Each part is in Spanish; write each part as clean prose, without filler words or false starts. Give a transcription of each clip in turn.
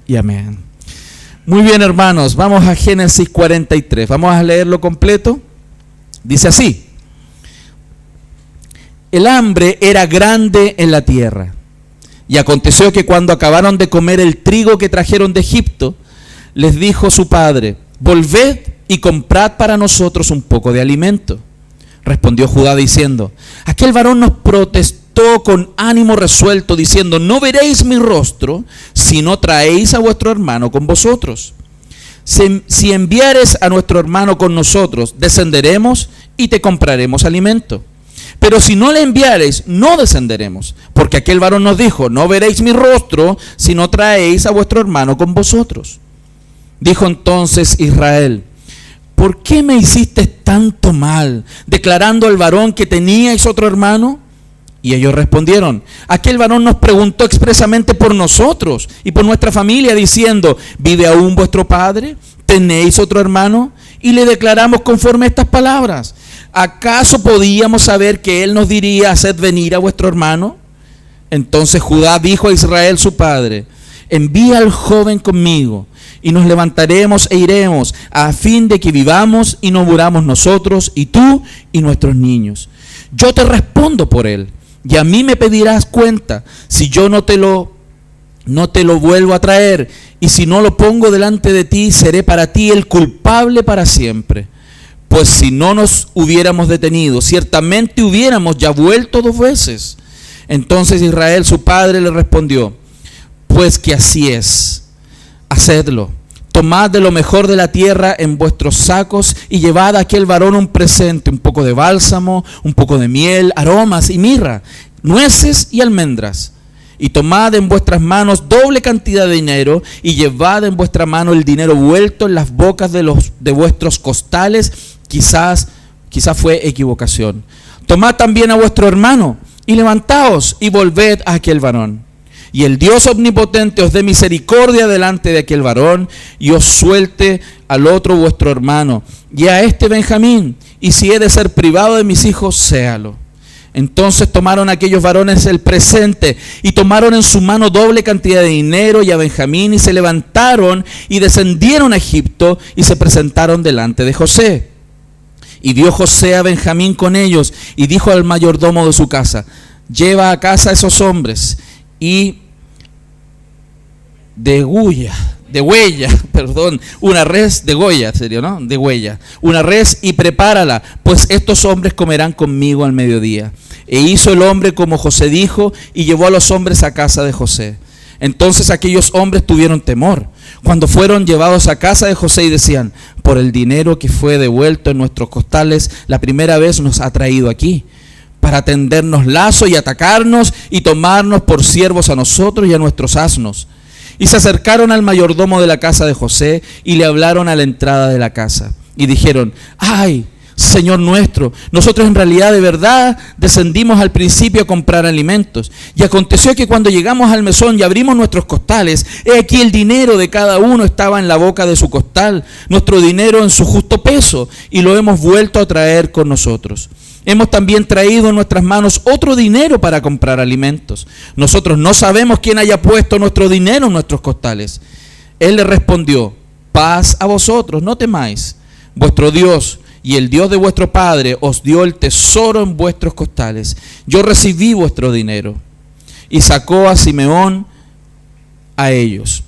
y amén. Muy bien, hermanos, vamos a Génesis 43. Vamos a leerlo completo. Dice así: el hambre era grande en la tierra, y aconteció que cuando acabaron de comer el trigo que trajeron de Egipto, les dijo su padre: volved y comprad para nosotros un poco de alimento. Respondió Judá diciendo: aquel varón nos protestó con ánimo resuelto, diciendo: no veréis mi rostro si no traéis a vuestro hermano con vosotros. Si enviares a nuestro hermano con nosotros, descenderemos y te compraremos alimento. Pero si no le enviareis, no descenderemos, porque aquel varón nos dijo: no veréis mi rostro si no traéis a vuestro hermano con vosotros. Dijo entonces Israel: ¿por qué me hiciste tanto mal, declarando al varón que teníais otro hermano? Y ellos respondieron: aquel varón nos preguntó expresamente por nosotros y por nuestra familia, diciendo: ¿vive aún vuestro padre? ¿Tenéis otro hermano? Y le declaramos conforme a estas palabras. ¿Acaso podíamos saber que él nos diría: haced venir a vuestro hermano? Entonces Judá dijo a Israel su padre: envía al joven conmigo, y nos levantaremos e iremos, a fin de que vivamos y no muramos nosotros, y tú y nuestros niños. Yo te respondo por él, y a mí me pedirás cuenta si yo no te lo vuelvo a traer, y si no lo pongo delante de ti, seré para ti el culpable para siempre. Pues si no nos hubiéramos detenido, ciertamente hubiéramos ya vuelto 2 veces. Entonces Israel su padre le respondió: pues que así es, hacedlo. Tomad de lo mejor de la tierra en vuestros sacos y llevad a aquel varón un presente, un poco de bálsamo, un poco de miel, aromas y mirra, nueces y almendras. Y tomad en vuestras manos doble cantidad de dinero y llevad en vuestra mano el dinero vuelto en las bocas de vuestros costales. Quizás fue equivocación. Tomad también a vuestro hermano y levantaos y volved a aquel varón. Y el Dios omnipotente os dé misericordia delante de aquel varón y os suelte al otro vuestro hermano y a este Benjamín, y si he de ser privado de mis hijos, séalo. Entonces tomaron aquellos varones el presente y tomaron en su mano doble cantidad de dinero y a Benjamín, y se levantaron y descendieron a Egipto y se presentaron delante de José. Y vio José a Benjamín con ellos y dijo al mayordomo de su casa: lleva a casa a esos hombres y degüella una res, degüella sería, ¿no? Degüella una res y prepárala, pues estos hombres comerán conmigo al mediodía. E hizo el hombre como José dijo, y llevó a los hombres a casa de José. Entonces aquellos hombres tuvieron temor cuando fueron llevados a casa de José y decían: por el dinero que fue devuelto en nuestros costales la primera vez nos ha traído aquí, para tendernos lazo y atacarnos y tomarnos por siervos a nosotros y a nuestros asnos. Y se acercaron al mayordomo de la casa de José y le hablaron a la entrada de la casa. Y dijeron: ay, Señor nuestro, nosotros en realidad de verdad descendimos al principio a comprar alimentos. Y aconteció que cuando llegamos al mesón y abrimos nuestros costales, he aquí el dinero de cada uno estaba en la boca de su costal, nuestro dinero en su justo peso, y lo hemos vuelto a traer con nosotros. Hemos también traído en nuestras manos otro dinero para comprar alimentos. Nosotros no sabemos quién haya puesto nuestro dinero en nuestros costales. Él le respondió: paz a vosotros, no temáis. Vuestro Dios y el Dios de vuestro padre os dio el tesoro en vuestros costales. Yo recibí vuestro dinero. Y sacó a Simeón a ellos.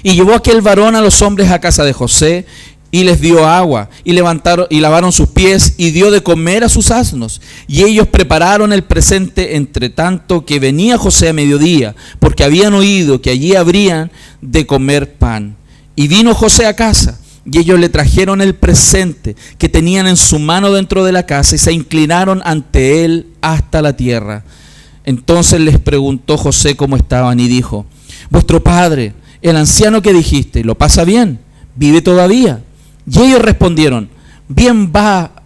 Y llevó aquel varón a los hombres a casa de José, y les dio agua, y levantaron y lavaron sus pies, y dio de comer a sus asnos. Y ellos prepararon el presente, entre tanto que venía José a mediodía, porque habían oído que allí habrían de comer pan. Y vino José a casa, y ellos le trajeron el presente que tenían en su mano dentro de la casa, y se inclinaron ante él hasta la tierra. Entonces les preguntó José cómo estaban, y dijo: vuestro padre, el anciano que dijiste, ¿lo pasa bien? ¿Vive todavía? Y ellos respondieron: bien va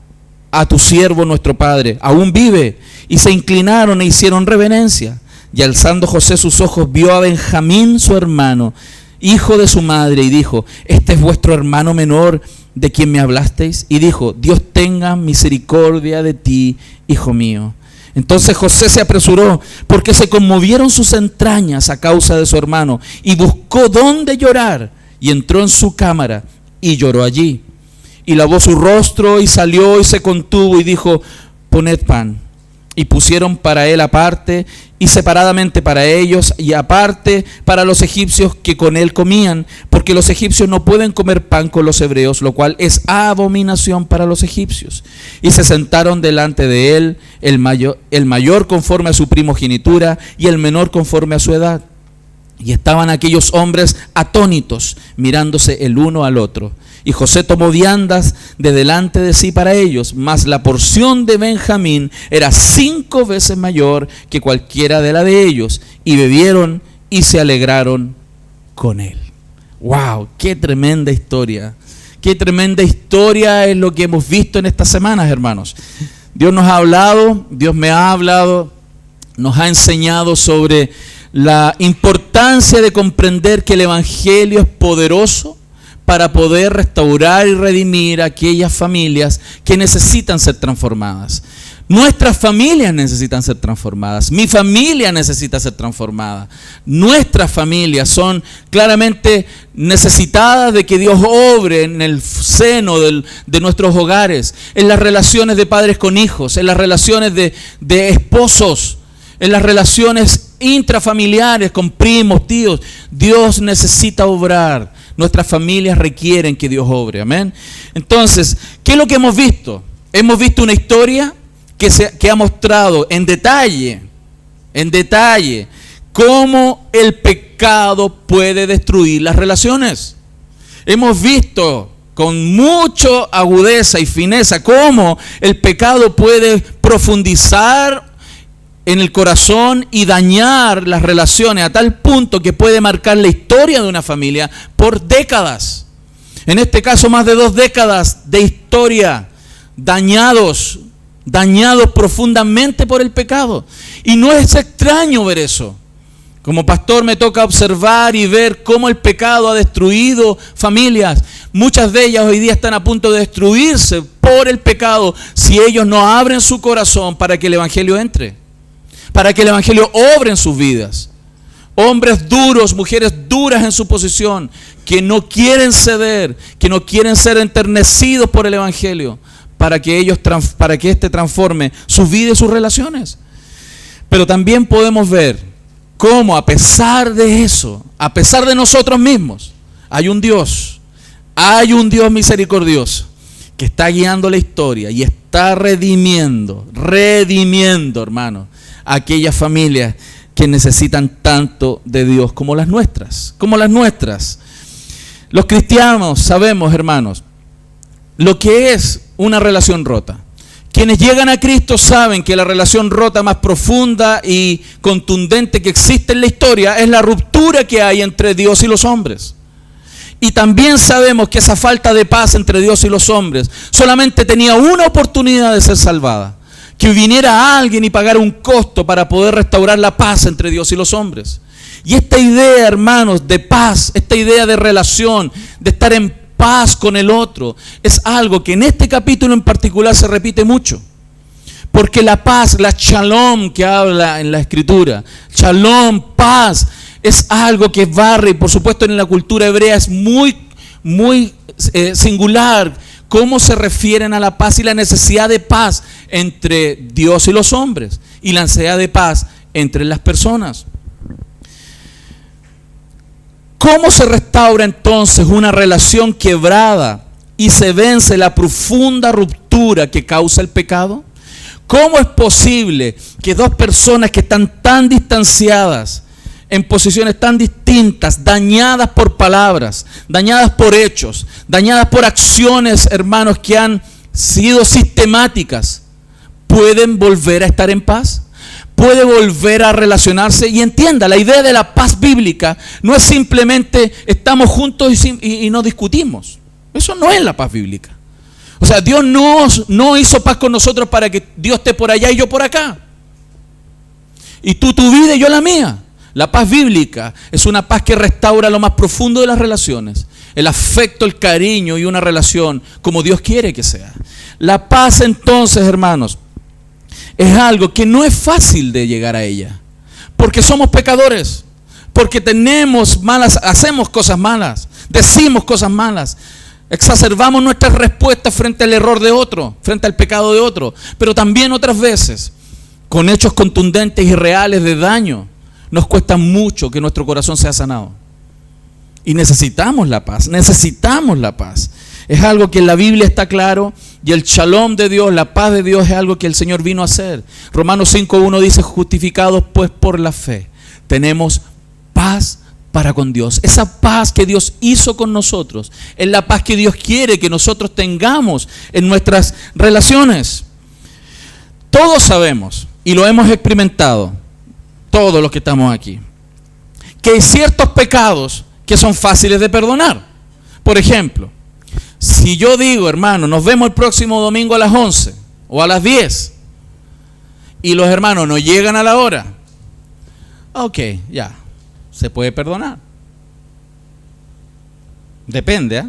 a tu siervo nuestro padre, aún vive. Y se inclinaron e hicieron reverencia. Y alzando José sus ojos, vio a Benjamín su hermano, hijo de su madre, y dijo: este es vuestro hermano menor, de quien me hablasteis. Y dijo: Dios tenga misericordia de ti, hijo mío. Entonces José se apresuró, porque se conmovieron sus entrañas a causa de su hermano, y buscó dónde llorar, y entró en su cámara y lloró allí. Y lavó su rostro y salió y se contuvo y dijo: poned pan. Y pusieron para él aparte y separadamente para ellos y aparte para los egipcios que con él comían, porque los egipcios no pueden comer pan con los hebreos, lo cual es abominación para los egipcios. Y se sentaron delante de él, el mayor conforme a su primogenitura y el menor conforme a su edad. Y estaban aquellos hombres atónitos, mirándose el uno al otro. Y José tomó viandas de delante de sí para ellos, mas la porción de Benjamín era 5 veces mayor que cualquiera de la de ellos. Y bebieron y se alegraron con él. ¡Wow! ¡Qué tremenda historia! ¡Qué tremenda historia es lo que hemos visto en estas semanas, hermanos! Dios nos ha hablado, Dios me ha hablado, nos ha enseñado sobre la importancia de comprender que el Evangelio es poderoso para poder restaurar y redimir a aquellas familias que necesitan ser transformadas. Nuestras familias necesitan ser transformadas. Mi familia necesita ser transformada. Nuestras familias son claramente necesitadas de que Dios obre en el seno de nuestros hogares, en las relaciones de padres con hijos, en las relaciones de esposos, en las relaciones intrafamiliares con primos, tíos. Dios necesita obrar. Nuestras familias requieren que Dios obre, amén. Entonces, ¿qué es lo que hemos visto? Hemos visto una historia que ha mostrado en detalle, cómo el pecado puede destruir las relaciones. Hemos visto con mucha agudeza y fineza cómo el pecado puede profundizar en el corazón y dañar las relaciones a tal punto que puede marcar la historia de una familia por décadas. En este caso, más de 2 décadas de historia, dañados profundamente por el pecado. Y no es extraño ver eso. Como pastor me toca observar y ver cómo el pecado ha destruido familias. Muchas de ellas hoy día están a punto de destruirse por el pecado si ellos no abren su corazón para que el Evangelio entre, para que el Evangelio obre en sus vidas. Hombres duros, mujeres duras en su posición, que no quieren ceder, que no quieren ser enternecidos por el Evangelio, para que éste transforme sus vidas y sus relaciones. Pero también podemos ver cómo a pesar de eso, a pesar de nosotros mismos, hay un Dios misericordioso que está guiando la historia y está redimiendo, hermano, aquellas familias que necesitan tanto de Dios como las nuestras. Los cristianos sabemos, hermanos, lo que es una relación rota. Quienes llegan a Cristo saben que la relación rota más profunda y contundente que existe en la historia es la ruptura que hay entre Dios y los hombres. Y también sabemos que esa falta de paz entre Dios y los hombres solamente tenía una oportunidad de ser salvada: que viniera alguien y pagara un costo para poder restaurar la paz entre Dios y los hombres. Y esta idea, hermanos, de paz, esta idea de relación, de estar en paz con el otro, es algo que en este capítulo en particular se repite mucho. Porque la paz, la shalom que habla en la Escritura, shalom, paz, es algo que barre, y por supuesto en la cultura hebrea es muy singular cómo se refieren a la paz y la necesidad de paz entre Dios y los hombres, y la necesidad de paz entre las personas. ¿Cómo se restaura entonces una relación quebrada y se vence la profunda ruptura que causa el pecado? ¿Cómo es posible que 2 personas que están tan distanciadas, en posiciones tan distintas, dañadas por palabras, dañadas por hechos, dañadas por acciones, hermanos, que han sido sistemáticas, pueden volver a estar en paz? ¿Puede volver a relacionarse? Y entienda, la idea de la paz bíblica no es simplemente estamos juntos y no discutimos. Eso no es la paz bíblica. O sea, Dios no hizo paz con nosotros para que Dios esté por allá y yo por acá. Y tú tu vida y yo la mía. La paz bíblica es una paz que restaura lo más profundo de las relaciones. El afecto, el cariño y una relación como Dios quiere que sea. La paz entonces, hermanos, es algo que no es fácil de llegar a ella, porque somos pecadores, porque hacemos cosas malas, decimos cosas malas, exacerbamos nuestras respuestas frente al error de otro, frente al pecado de otro, pero también otras veces, con hechos contundentes y reales de daño, nos cuesta mucho que nuestro corazón sea sanado. Y necesitamos la paz, necesitamos la paz. Es algo que en la Biblia está claro, y el shalom de Dios, la paz de Dios, es algo que el Señor vino a hacer. Romanos 5:1 dice: justificados pues por la fe, tenemos paz para con Dios. Esa paz que Dios hizo con nosotros es la paz que Dios quiere que nosotros tengamos en nuestras relaciones. Todos sabemos, y lo hemos experimentado, todos los que estamos aquí, que hay ciertos pecados que son fáciles de perdonar. Por ejemplo, si yo digo, hermano, nos vemos el próximo domingo a las 11 o a las 10, y los hermanos no llegan a la hora, ok, ya, se puede perdonar. Depende,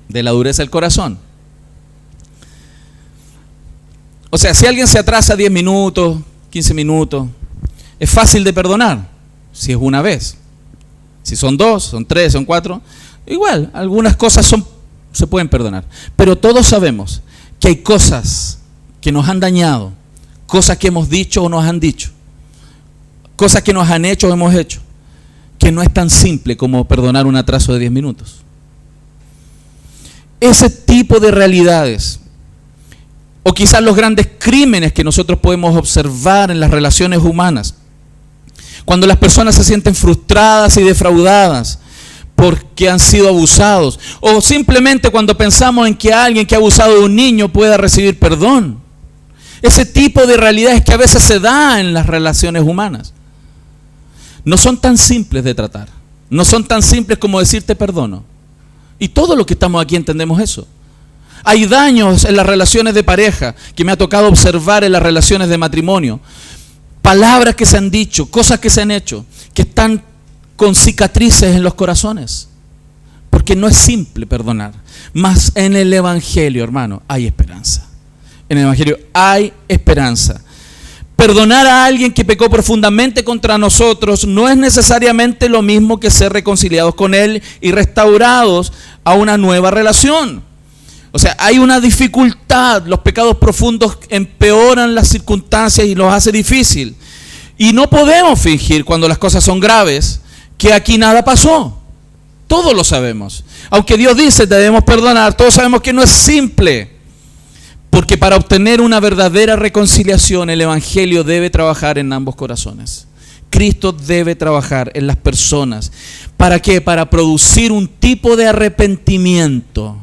de la dureza del corazón. O sea, si alguien se atrasa 10 minutos, 15 minutos, es fácil de perdonar, si es una vez. Si son 2, son 3, son 4, igual, algunas cosas se pueden perdonar. Pero todos sabemos que hay cosas que nos han dañado, cosas que hemos dicho o nos han dicho, cosas que nos han hecho o hemos hecho, que no es tan simple como perdonar un atraso de 10 minutos. Ese tipo de realidades, o quizás los grandes crímenes que nosotros podemos observar en las relaciones humanas, cuando las personas se sienten frustradas y defraudadas porque han sido abusados, o simplemente cuando pensamos en que alguien que ha abusado de un niño pueda recibir perdón. Ese tipo de realidades que a veces se da en las relaciones humanas no son tan simples de tratar, no son tan simples como decir te perdono. Y todos los que estamos aquí entendemos eso. Hay daños en las relaciones de pareja que me ha tocado observar en las relaciones de matrimonio. Palabras que se han dicho, cosas que se han hecho, que están con cicatrices en los corazones. Porque no es simple perdonar. Mas en el Evangelio, hermano, hay esperanza. En el Evangelio hay esperanza. Perdonar a alguien que pecó profundamente contra nosotros no es necesariamente lo mismo que ser reconciliados con él y restaurados a una nueva relación. O sea, hay una dificultad, los pecados profundos empeoran las circunstancias y los hace difícil. Y no podemos fingir cuando las cosas son graves que aquí nada pasó. Todos lo sabemos. Aunque Dios dice debemos perdonar, todos sabemos que no es simple. Porque para obtener una verdadera reconciliación, el Evangelio debe trabajar en ambos corazones. Cristo debe trabajar en las personas. ¿Para qué? Para producir un tipo de arrepentimiento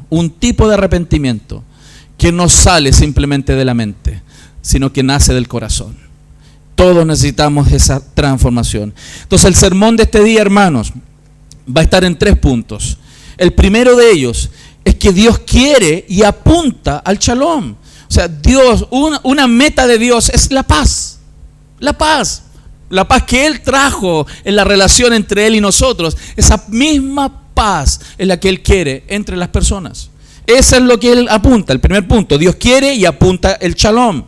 que no sale simplemente de la mente, sino que nace del corazón. Todos necesitamos esa transformación. Entonces el sermón de este día, hermanos, va a estar en 3 puntos. El primero de ellos es que Dios quiere y apunta al shalom. O sea, Dios, una meta de Dios es la paz. La paz. La paz que Él trajo en la relación entre Él y nosotros. Esa misma paz es la que Él quiere entre las personas. Eso es lo que Él apunta. El primer punto, Dios quiere y apunta el shalom.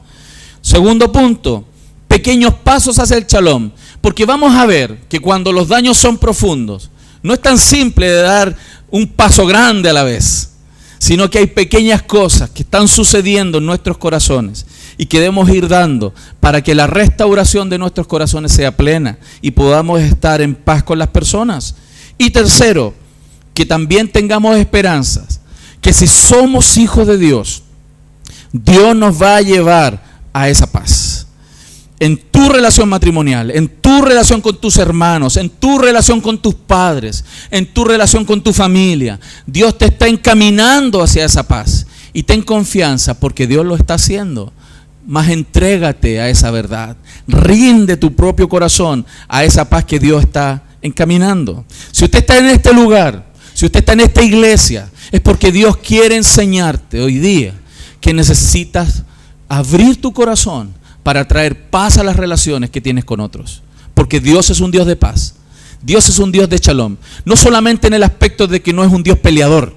Segundo punto, pequeños pasos hacia el shalom. Porque vamos a ver que cuando los daños son profundos, no es tan simple de dar un paso grande a la vez, sino que hay pequeñas cosas que están sucediendo en nuestros corazones y que debemos ir dando para que la restauración de nuestros corazones sea plena y podamos estar en paz con las personas. Y tercero, que también tengamos esperanzas, que si somos hijos de Dios, Dios nos va a llevar a esa paz. En tu relación matrimonial, en tu relación con tus hermanos, en tu relación con tus padres, en tu relación con tu familia, Dios te está encaminando hacia esa paz. Y ten confianza porque Dios lo está haciendo. Mas entrégate a esa verdad. Rinde tu propio corazón a esa paz que Dios está encaminando. Si usted está en este lugar, si usted está en esta iglesia, es porque Dios quiere enseñarte hoy día que necesitas abrir tu corazón para traer paz a las relaciones que tienes con otros. Porque Dios es un Dios de paz. Dios es un Dios de shalom. No solamente en el aspecto de que no es un Dios peleador,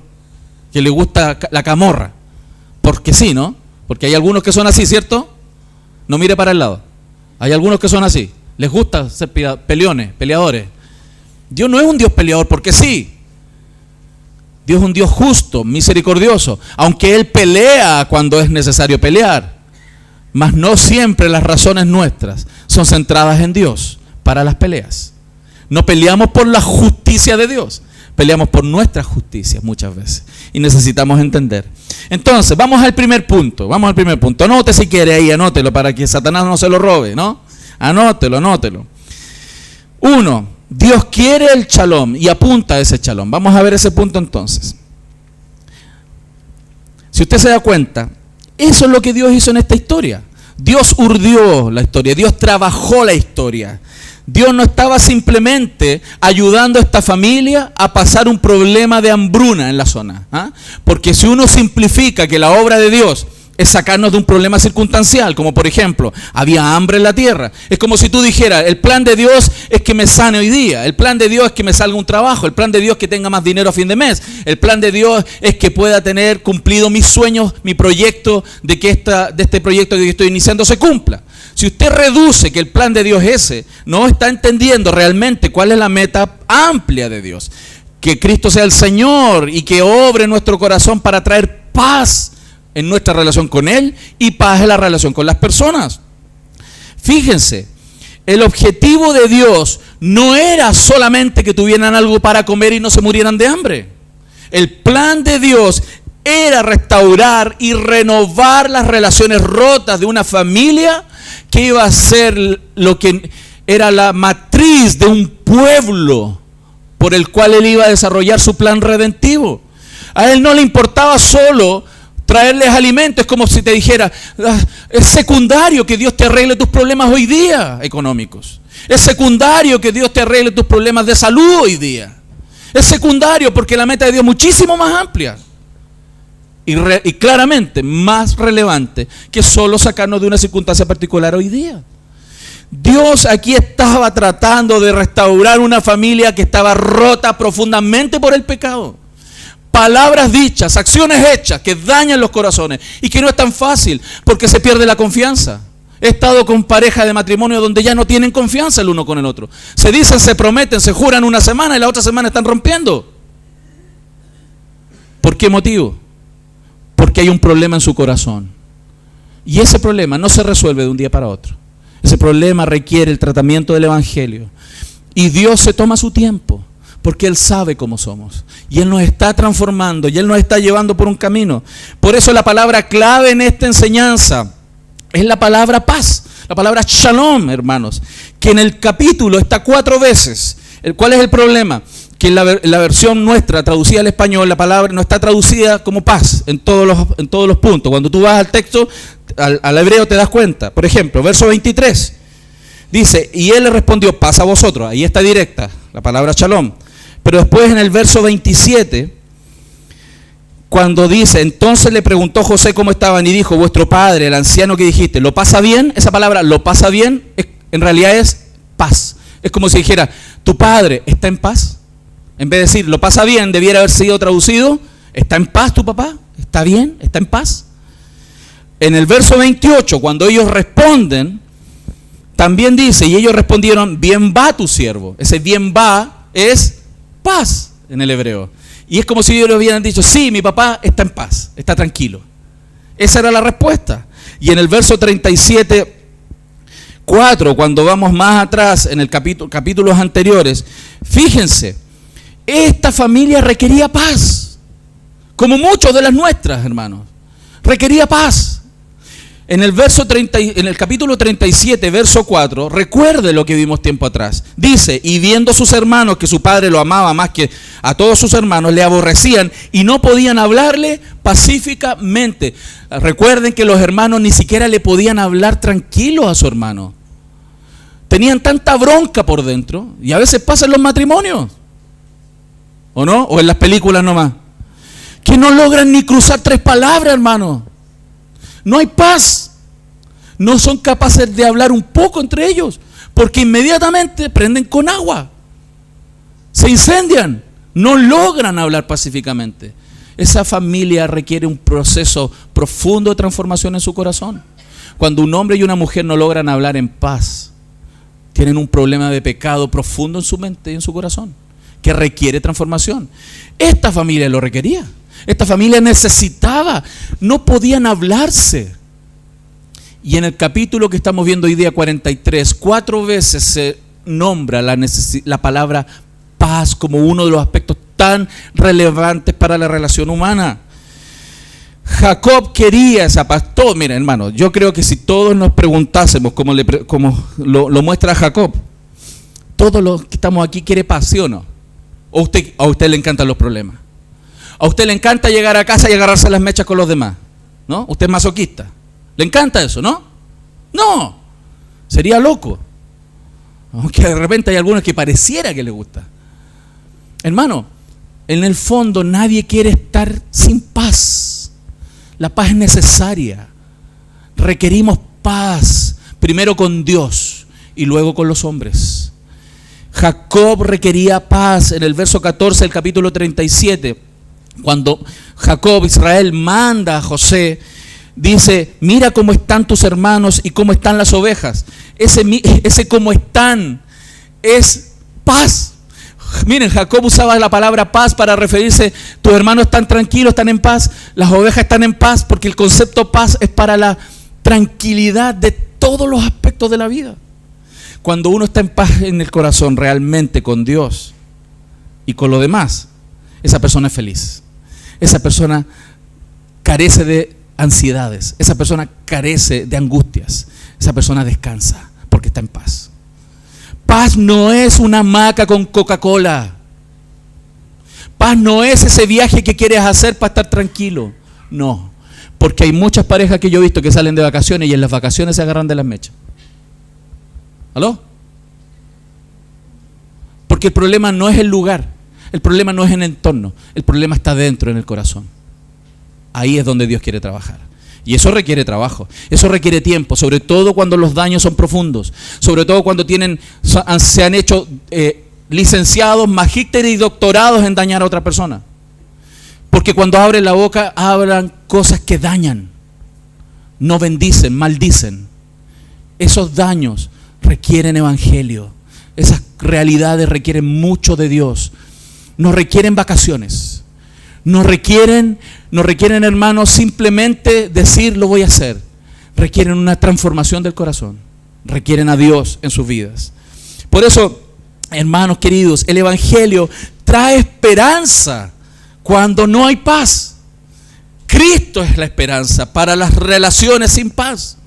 que le gusta la camorra. Porque sí, ¿no? Porque hay algunos que son así, ¿cierto? No mire para el lado. Hay algunos que son así. Les gusta ser peleadores. Dios no es un Dios peleador porque sí. Dios es un Dios justo, misericordioso. Aunque Él pelea cuando es necesario pelear. Mas no siempre las razones nuestras son centradas en Dios para las peleas. No peleamos por la justicia de Dios. Peleamos por nuestra justicia muchas veces. Y necesitamos entender. Entonces, vamos al primer punto. Anote si quiere ahí, anótelo para que Satanás no se lo robe, ¿no? Anótelo. 1. Dios quiere el shalom y apunta a ese shalom. Vamos a ver ese punto entonces. Si usted se da cuenta, eso es lo que Dios hizo en esta historia. Dios urdió la historia, Dios trabajó la historia. Dios no estaba simplemente ayudando a esta familia a pasar un problema de hambruna en la zona. Porque si uno simplifica que la obra de Dios es sacarnos de un problema circunstancial, como por ejemplo, había hambre en la tierra. Es como si tú dijeras, el plan de Dios es que me sane hoy día, el plan de Dios es que me salga un trabajo, el plan de Dios es que tenga más dinero a fin de mes, el plan de Dios es que pueda tener cumplido mis sueños, mi proyecto, de que este proyecto que estoy iniciando se cumpla. Si usted reduce que el plan de Dios es ese, no está entendiendo realmente cuál es la meta amplia de Dios. Que Cristo sea el Señor y que obre en nuestro corazón para traer paz en nuestra relación con Él y paz en la relación con las personas. Fíjense, el objetivo de Dios no era solamente que tuvieran algo para comer y no se murieran de hambre. El plan de Dios era restaurar y renovar las relaciones rotas de una familia que iba a ser lo que era la matriz de un pueblo por el cual Él iba a desarrollar su plan redentivo. A Él no le importaba solo traerles alimento. Es como si te dijera, es secundario que Dios te arregle tus problemas hoy día económicos. Es secundario que Dios te arregle tus problemas de salud hoy día. Es secundario porque la meta de Dios es muchísimo más amplia. Y claramente más relevante que solo sacarnos de una circunstancia particular hoy día. Dios aquí estaba tratando de restaurar una familia que estaba rota profundamente por el pecado. Palabras dichas, acciones hechas que dañan los corazones y que no es tan fácil porque se pierde la confianza. He estado con parejas de matrimonio donde ya no tienen confianza el uno con el otro. Se dicen, se prometen, se juran una semana y la otra semana están rompiendo. ¿Por qué motivo? Porque hay un problema en su corazón. Y ese problema no se resuelve de un día para otro. Ese problema requiere el tratamiento del Evangelio. Y Dios se toma su tiempo, porque Él sabe cómo somos. Y Él nos está transformando, y Él nos está llevando por un camino. Por eso la palabra clave en esta enseñanza es la palabra paz, la palabra shalom, hermanos, que en el capítulo está 4 veces. ¿Cuál es el problema? Que en la versión nuestra, traducida al español, la palabra no está traducida como paz en todos los puntos. Cuando tú vas al texto, al hebreo te das cuenta. Por ejemplo, verso 23, dice, y él le respondió, paz a vosotros. Ahí está directa la palabra shalom. Pero después en el verso 27, cuando dice, entonces le preguntó José cómo estaban y dijo, vuestro padre, el anciano que dijiste, ¿lo pasa bien? Esa palabra, lo pasa bien, en realidad es paz. Es como si dijera, tu padre está en paz. En vez de decir, lo pasa bien, debiera haber sido traducido, ¿está en paz tu papá? ¿Está bien? ¿Está en paz? En el verso 28, cuando ellos responden, también dice, y ellos respondieron, bien va tu siervo. Ese bien va es paz en el hebreo. Y es como si ellos le hubieran dicho, sí, mi papá está en paz, está tranquilo. Esa era la respuesta. Y en el verso 37, 4, cuando vamos más atrás en el capítulos anteriores, fíjense, esta familia requería paz, como muchos de las nuestras, hermanos. Requería paz. En el capítulo 37, verso 4, recuerde lo que vimos tiempo atrás. Dice, y viendo sus hermanos que su padre lo amaba más que a todos sus hermanos, le aborrecían y no podían hablarle pacíficamente. Recuerden que los hermanos ni siquiera le podían hablar tranquilos a su hermano. Tenían tanta bronca por dentro, y a veces pasa en los matrimonios. ¿O no? ¿O en las películas nomás? Que no logran ni cruzar 3 palabras, hermano. No hay paz. No son capaces de hablar un poco entre ellos, porque inmediatamente prenden con agua. Se incendian. No logran hablar pacíficamente. esa familia requiere un proceso profundo de transformación en su corazón. Cuando un hombre y una mujer no logran hablar en paz, tienen un problema de pecado profundo en su mente y en su corazón, que requiere transformación. Esta familia lo requería. Esta familia necesitaba, no podían hablarse. Y en el capítulo que estamos viendo hoy día, 43, 4 veces se nombra la palabra paz como uno de los aspectos tan relevantes para la relación humana. Jacob quería esa paz. Todo, miren, hermano, yo creo que si todos nos preguntásemos como lo muestra Jacob, todos los que estamos aquí quiere paz, ¿sí o no? ¿O a usted le encantan los problemas? ¿A usted le encanta llegar a casa y agarrarse las mechas con los demás? ¿No? ¿Usted es masoquista? ¿Le encanta eso, no? No, sería loco. Aunque de repente hay algunos que pareciera que les gusta. Hermano, en el fondo nadie quiere estar sin paz. La paz es necesaria. Requerimos paz, primero con Dios y luego con los hombres. Jacob requería paz. En el verso 14 del capítulo 37, cuando Jacob, Israel, manda a José, dice: mira cómo están tus hermanos y cómo están las ovejas. Ese cómo están es paz. Miren, Jacob usaba la palabra paz para referirse: tus hermanos están tranquilos, están en paz, las ovejas están en paz, porque el concepto paz es para la tranquilidad de todos los aspectos de la vida. Cuando uno está en paz en el corazón realmente con Dios y con lo demás, esa persona es feliz. Esa persona carece de ansiedades, esa persona carece de angustias, esa persona descansa porque está en paz. Paz no es una hamaca con Coca-Cola. Paz no es ese viaje que quieres hacer para estar tranquilo. No, porque hay muchas parejas que yo he visto que salen de vacaciones y en las vacaciones se agarran de las mechas. ¿Aló? Porque el problema no es el lugar, el problema no es en el entorno, el problema está dentro, en el corazón. Ahí es donde Dios quiere trabajar. Y eso requiere trabajo, eso requiere tiempo, sobre todo cuando los daños son profundos, sobre todo cuando se han hecho licenciados, magísteres y doctorados en dañar a otra persona. Porque cuando abren la boca, hablan cosas que dañan, no bendicen, maldicen. Esos daños requieren evangelio, esas realidades requieren mucho de Dios, no requieren vacaciones. No requieren, hermanos, simplemente decir lo voy a hacer. Requieren una transformación del corazón. Requieren a Dios en sus vidas. Por eso, hermanos queridos, el evangelio trae esperanza cuando no hay paz. Cristo es la esperanza para las relaciones sin paz.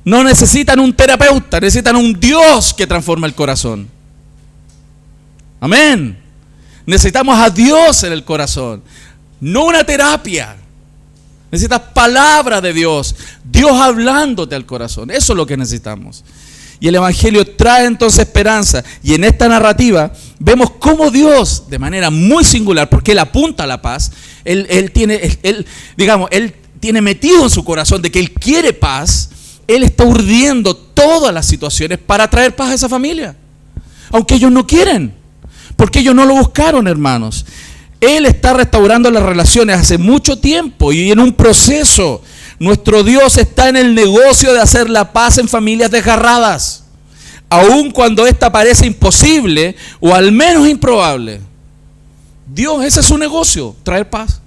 No necesitan un terapeuta, necesitan un Dios que transforma el corazón. Amén. Necesitamos a Dios en el corazón, no una terapia. Necesitas palabra de Dios, Dios hablándote al corazón. Eso es lo que necesitamos. Y el evangelio trae entonces esperanza. Y en esta narrativa vemos cómo Dios, de manera muy singular, porque Él apunta a la paz, Él tiene metido en su corazón de que Él quiere paz. Él está urdiendo todas las situaciones para traer paz a esa familia, aunque ellos no quieren. Porque ellos no lo buscaron, hermanos. Él está restaurando las relaciones hace mucho tiempo y en un proceso. Nuestro Dios está en el negocio de hacer la paz en familias desgarradas, aun cuando esta parece imposible o al menos improbable. Dios, ese es su negocio, traer paz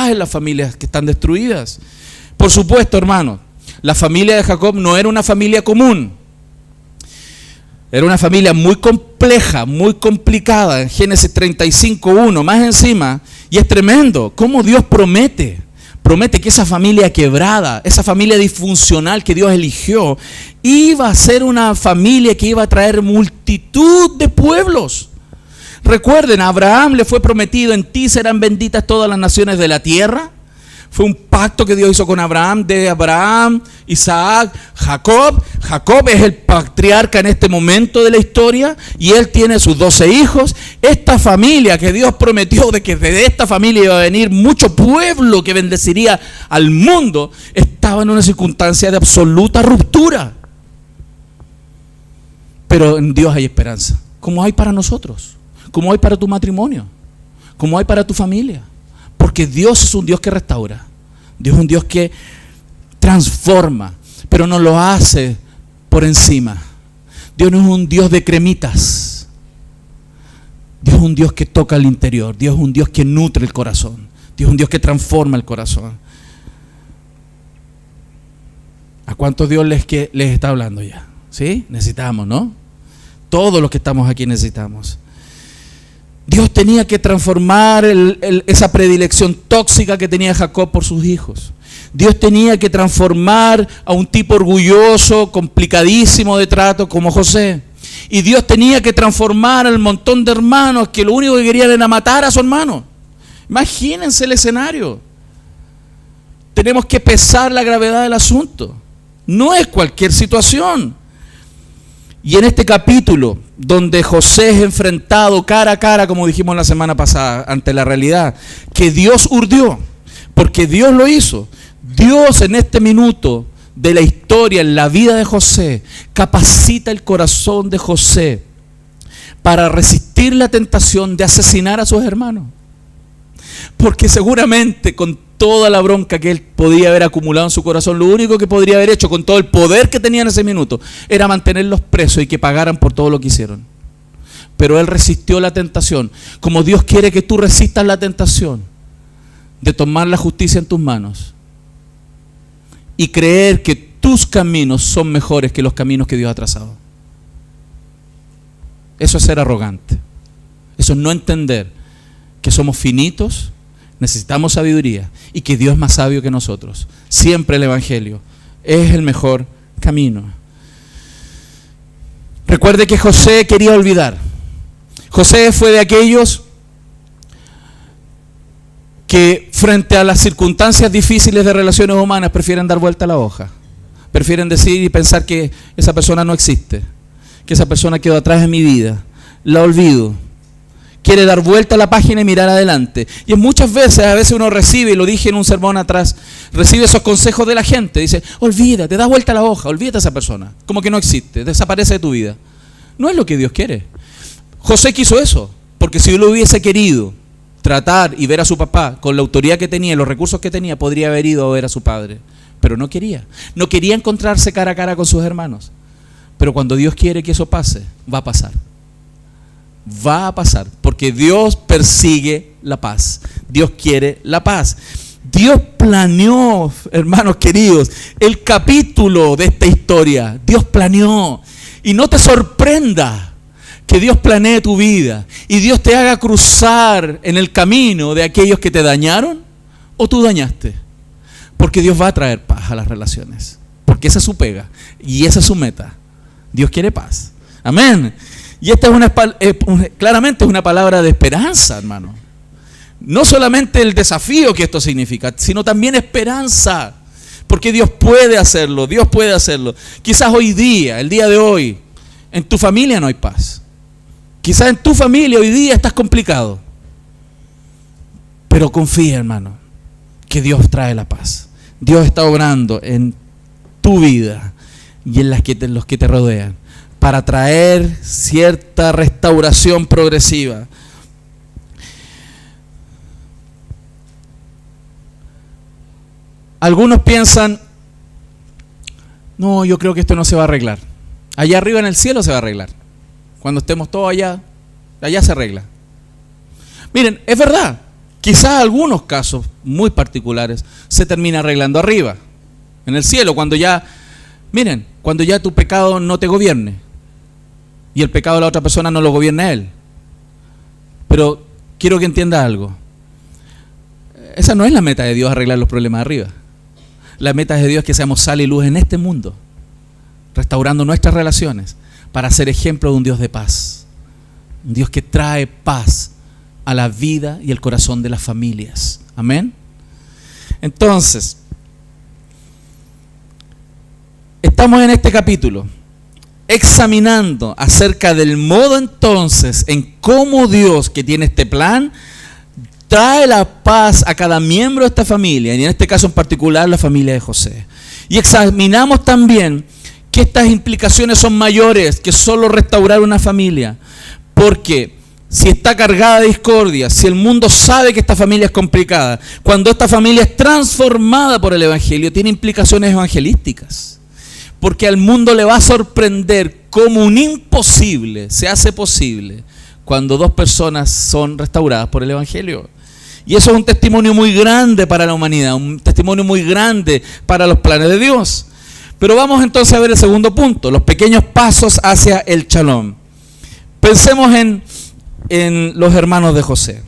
en las familias que están destruidas. Por supuesto, hermanos, la familia de Jacob no era una familia común. Era una familia muy compleja, muy complicada. En Génesis 35:1, más encima, y es tremendo cómo Dios promete que esa familia quebrada, esa familia disfuncional que Dios eligió, iba a ser una familia que iba a traer multitud de pueblos. Recuerden, a Abraham le fue prometido: en ti serán benditas todas las naciones de la tierra. Fue un pacto que Dios hizo con Abraham, de Abraham, Isaac, Jacob. Jacob es el patriarca en este momento de la historia y él tiene sus 12 hijos. Esta familia que Dios prometió de que de esta familia iba a venir mucho pueblo que bendeciría al mundo, estaba en una circunstancia de absoluta ruptura. Pero en Dios hay esperanza, como hay para nosotros, como hay para tu matrimonio, como hay para tu familia. Porque Dios es un Dios que restaura. Dios es un Dios que transforma, pero no lo hace por encima. Dios no es un Dios de cremitas. Dios es un Dios que toca el interior. Dios es un Dios que nutre el corazón. Dios es un Dios que transforma el corazón. ¿A cuántos Dios les está hablando ya? ¿Sí? Necesitamos, ¿no? Todos los que estamos aquí necesitamos. Dios tenía que transformar esa predilección tóxica que tenía Jacob por sus hijos. Dios tenía que transformar a un tipo orgulloso, complicadísimo de trato como José. Y Dios tenía que transformar al montón de hermanos que lo único que querían era matar a su hermano. Imagínense el escenario. Tenemos que pesar la gravedad del asunto. No es cualquier situación. Y en este capítulo, donde José es enfrentado cara a cara, como dijimos la semana pasada, ante la realidad, que Dios urdió, porque Dios lo hizo. Dios en este minuto de la historia, en la vida de José, capacita el corazón de José para resistir la tentación de asesinar a sus hermanos. Porque seguramente con toda la bronca que él podía haber acumulado en su corazón, lo único que podría haber hecho con todo el poder que tenía en ese minuto era mantenerlos presos y que pagaran por todo lo que hicieron. Pero él resistió la tentación, como Dios quiere que tú resistas la tentación de tomar la justicia en tus manos y creer que tus caminos son mejores que los caminos que Dios ha trazado. Eso es ser arrogante. Eso es no entender que somos finitos, necesitamos sabiduría y que Dios es más sabio que nosotros. Siempre el Evangelio es el mejor camino. Recuerde que José quería olvidar. José fue de aquellos que frente a las circunstancias difíciles de relaciones humanas prefieren dar vuelta a la hoja. Prefieren decir y pensar que esa persona no existe, que esa persona quedó atrás en mi vida, la olvido. Quiere dar vuelta a la página y mirar adelante. Y muchas veces, a veces uno recibe, y lo dije en un sermón atrás, recibe esos consejos de la gente. Dice, olvídate, da vuelta a la hoja, olvídate a esa persona. Como que no existe, desaparece de tu vida. No es lo que Dios quiere. José quiso eso, porque si él lo hubiese querido tratar y ver a su papá con la autoridad que tenía y los recursos que tenía, podría haber ido a ver a su padre. Pero no quería. No quería encontrarse cara a cara con sus hermanos. Pero cuando Dios quiere que eso pase, va a pasar. Va a pasar, porque Dios persigue la paz. Dios quiere la paz. Dios planeó, hermanos queridos, el capítulo de esta historia. Dios planeó. Y no te sorprenda que Dios planee tu vida y Dios te haga cruzar en el camino de aquellos que te dañaron o tú dañaste. Porque Dios va a traer paz a las relaciones. Porque esa es su pega y esa es su meta. Dios quiere paz. Amén. Y esta es claramente es una palabra de esperanza, hermano. No solamente el desafío que esto significa, sino también esperanza. Porque Dios puede hacerlo, Dios puede hacerlo. Quizás hoy día, el día de hoy, en tu familia no hay paz. Quizás en tu familia hoy día estás complicado. Pero confía, hermano, que Dios trae la paz. Dios está obrando en tu vida y en los que te rodean, para traer cierta restauración progresiva. Algunos piensan, no, yo creo que esto no se va a arreglar. Allá arriba en el cielo se va a arreglar. Cuando estemos todos allá se arregla. Miren, es verdad, quizás algunos casos muy particulares se termina arreglando arriba, en el cielo, cuando ya tu pecado no te gobierne. Y el pecado de la otra persona no lo gobierna él. Pero quiero que entienda algo. Esa no es la meta de Dios, arreglar los problemas de arriba. La meta de Dios es que seamos sal y luz en este mundo, restaurando nuestras relaciones para ser ejemplo de un Dios de paz. Un Dios que trae paz a la vida y el corazón de las familias. Amén. Entonces, estamos en este capítulo examinando acerca del modo entonces en cómo Dios, que tiene este plan, trae la paz a cada miembro de esta familia, y en este caso en particular la familia de José. Y examinamos también que estas implicaciones son mayores que solo restaurar una familia, porque si está cargada de discordia, si el mundo sabe que esta familia es complicada, cuando esta familia es transformada por el Evangelio, tiene implicaciones evangelísticas. Porque al mundo le va a sorprender cómo un imposible se hace posible cuando dos personas son restauradas por el Evangelio. Y eso es un testimonio muy grande para la humanidad, un testimonio muy grande para los planes de Dios. Pero vamos entonces a ver el segundo punto, los pequeños pasos hacia el shalom. Pensemos en los hermanos de José.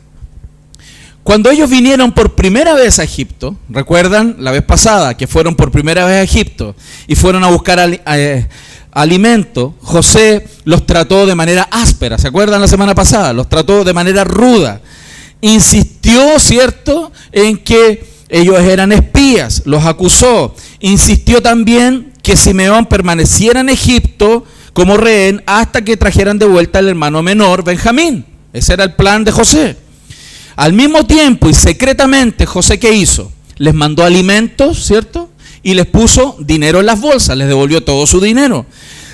Cuando ellos vinieron por primera vez a Egipto, ¿recuerdan la vez pasada que fueron por primera vez a Egipto y fueron a buscar alimento? José los trató de manera áspera, ¿se acuerdan la semana pasada? Los trató de manera ruda. Insistió, ¿cierto?, en que ellos eran espías, los acusó. Insistió también que Simeón permaneciera en Egipto como rehén hasta que trajeran de vuelta al hermano menor, Benjamín. Ese era el plan de José. Al mismo tiempo y secretamente, José, ¿qué hizo? Les mandó alimentos, ¿cierto? Y les puso dinero en las bolsas, les devolvió todo su dinero.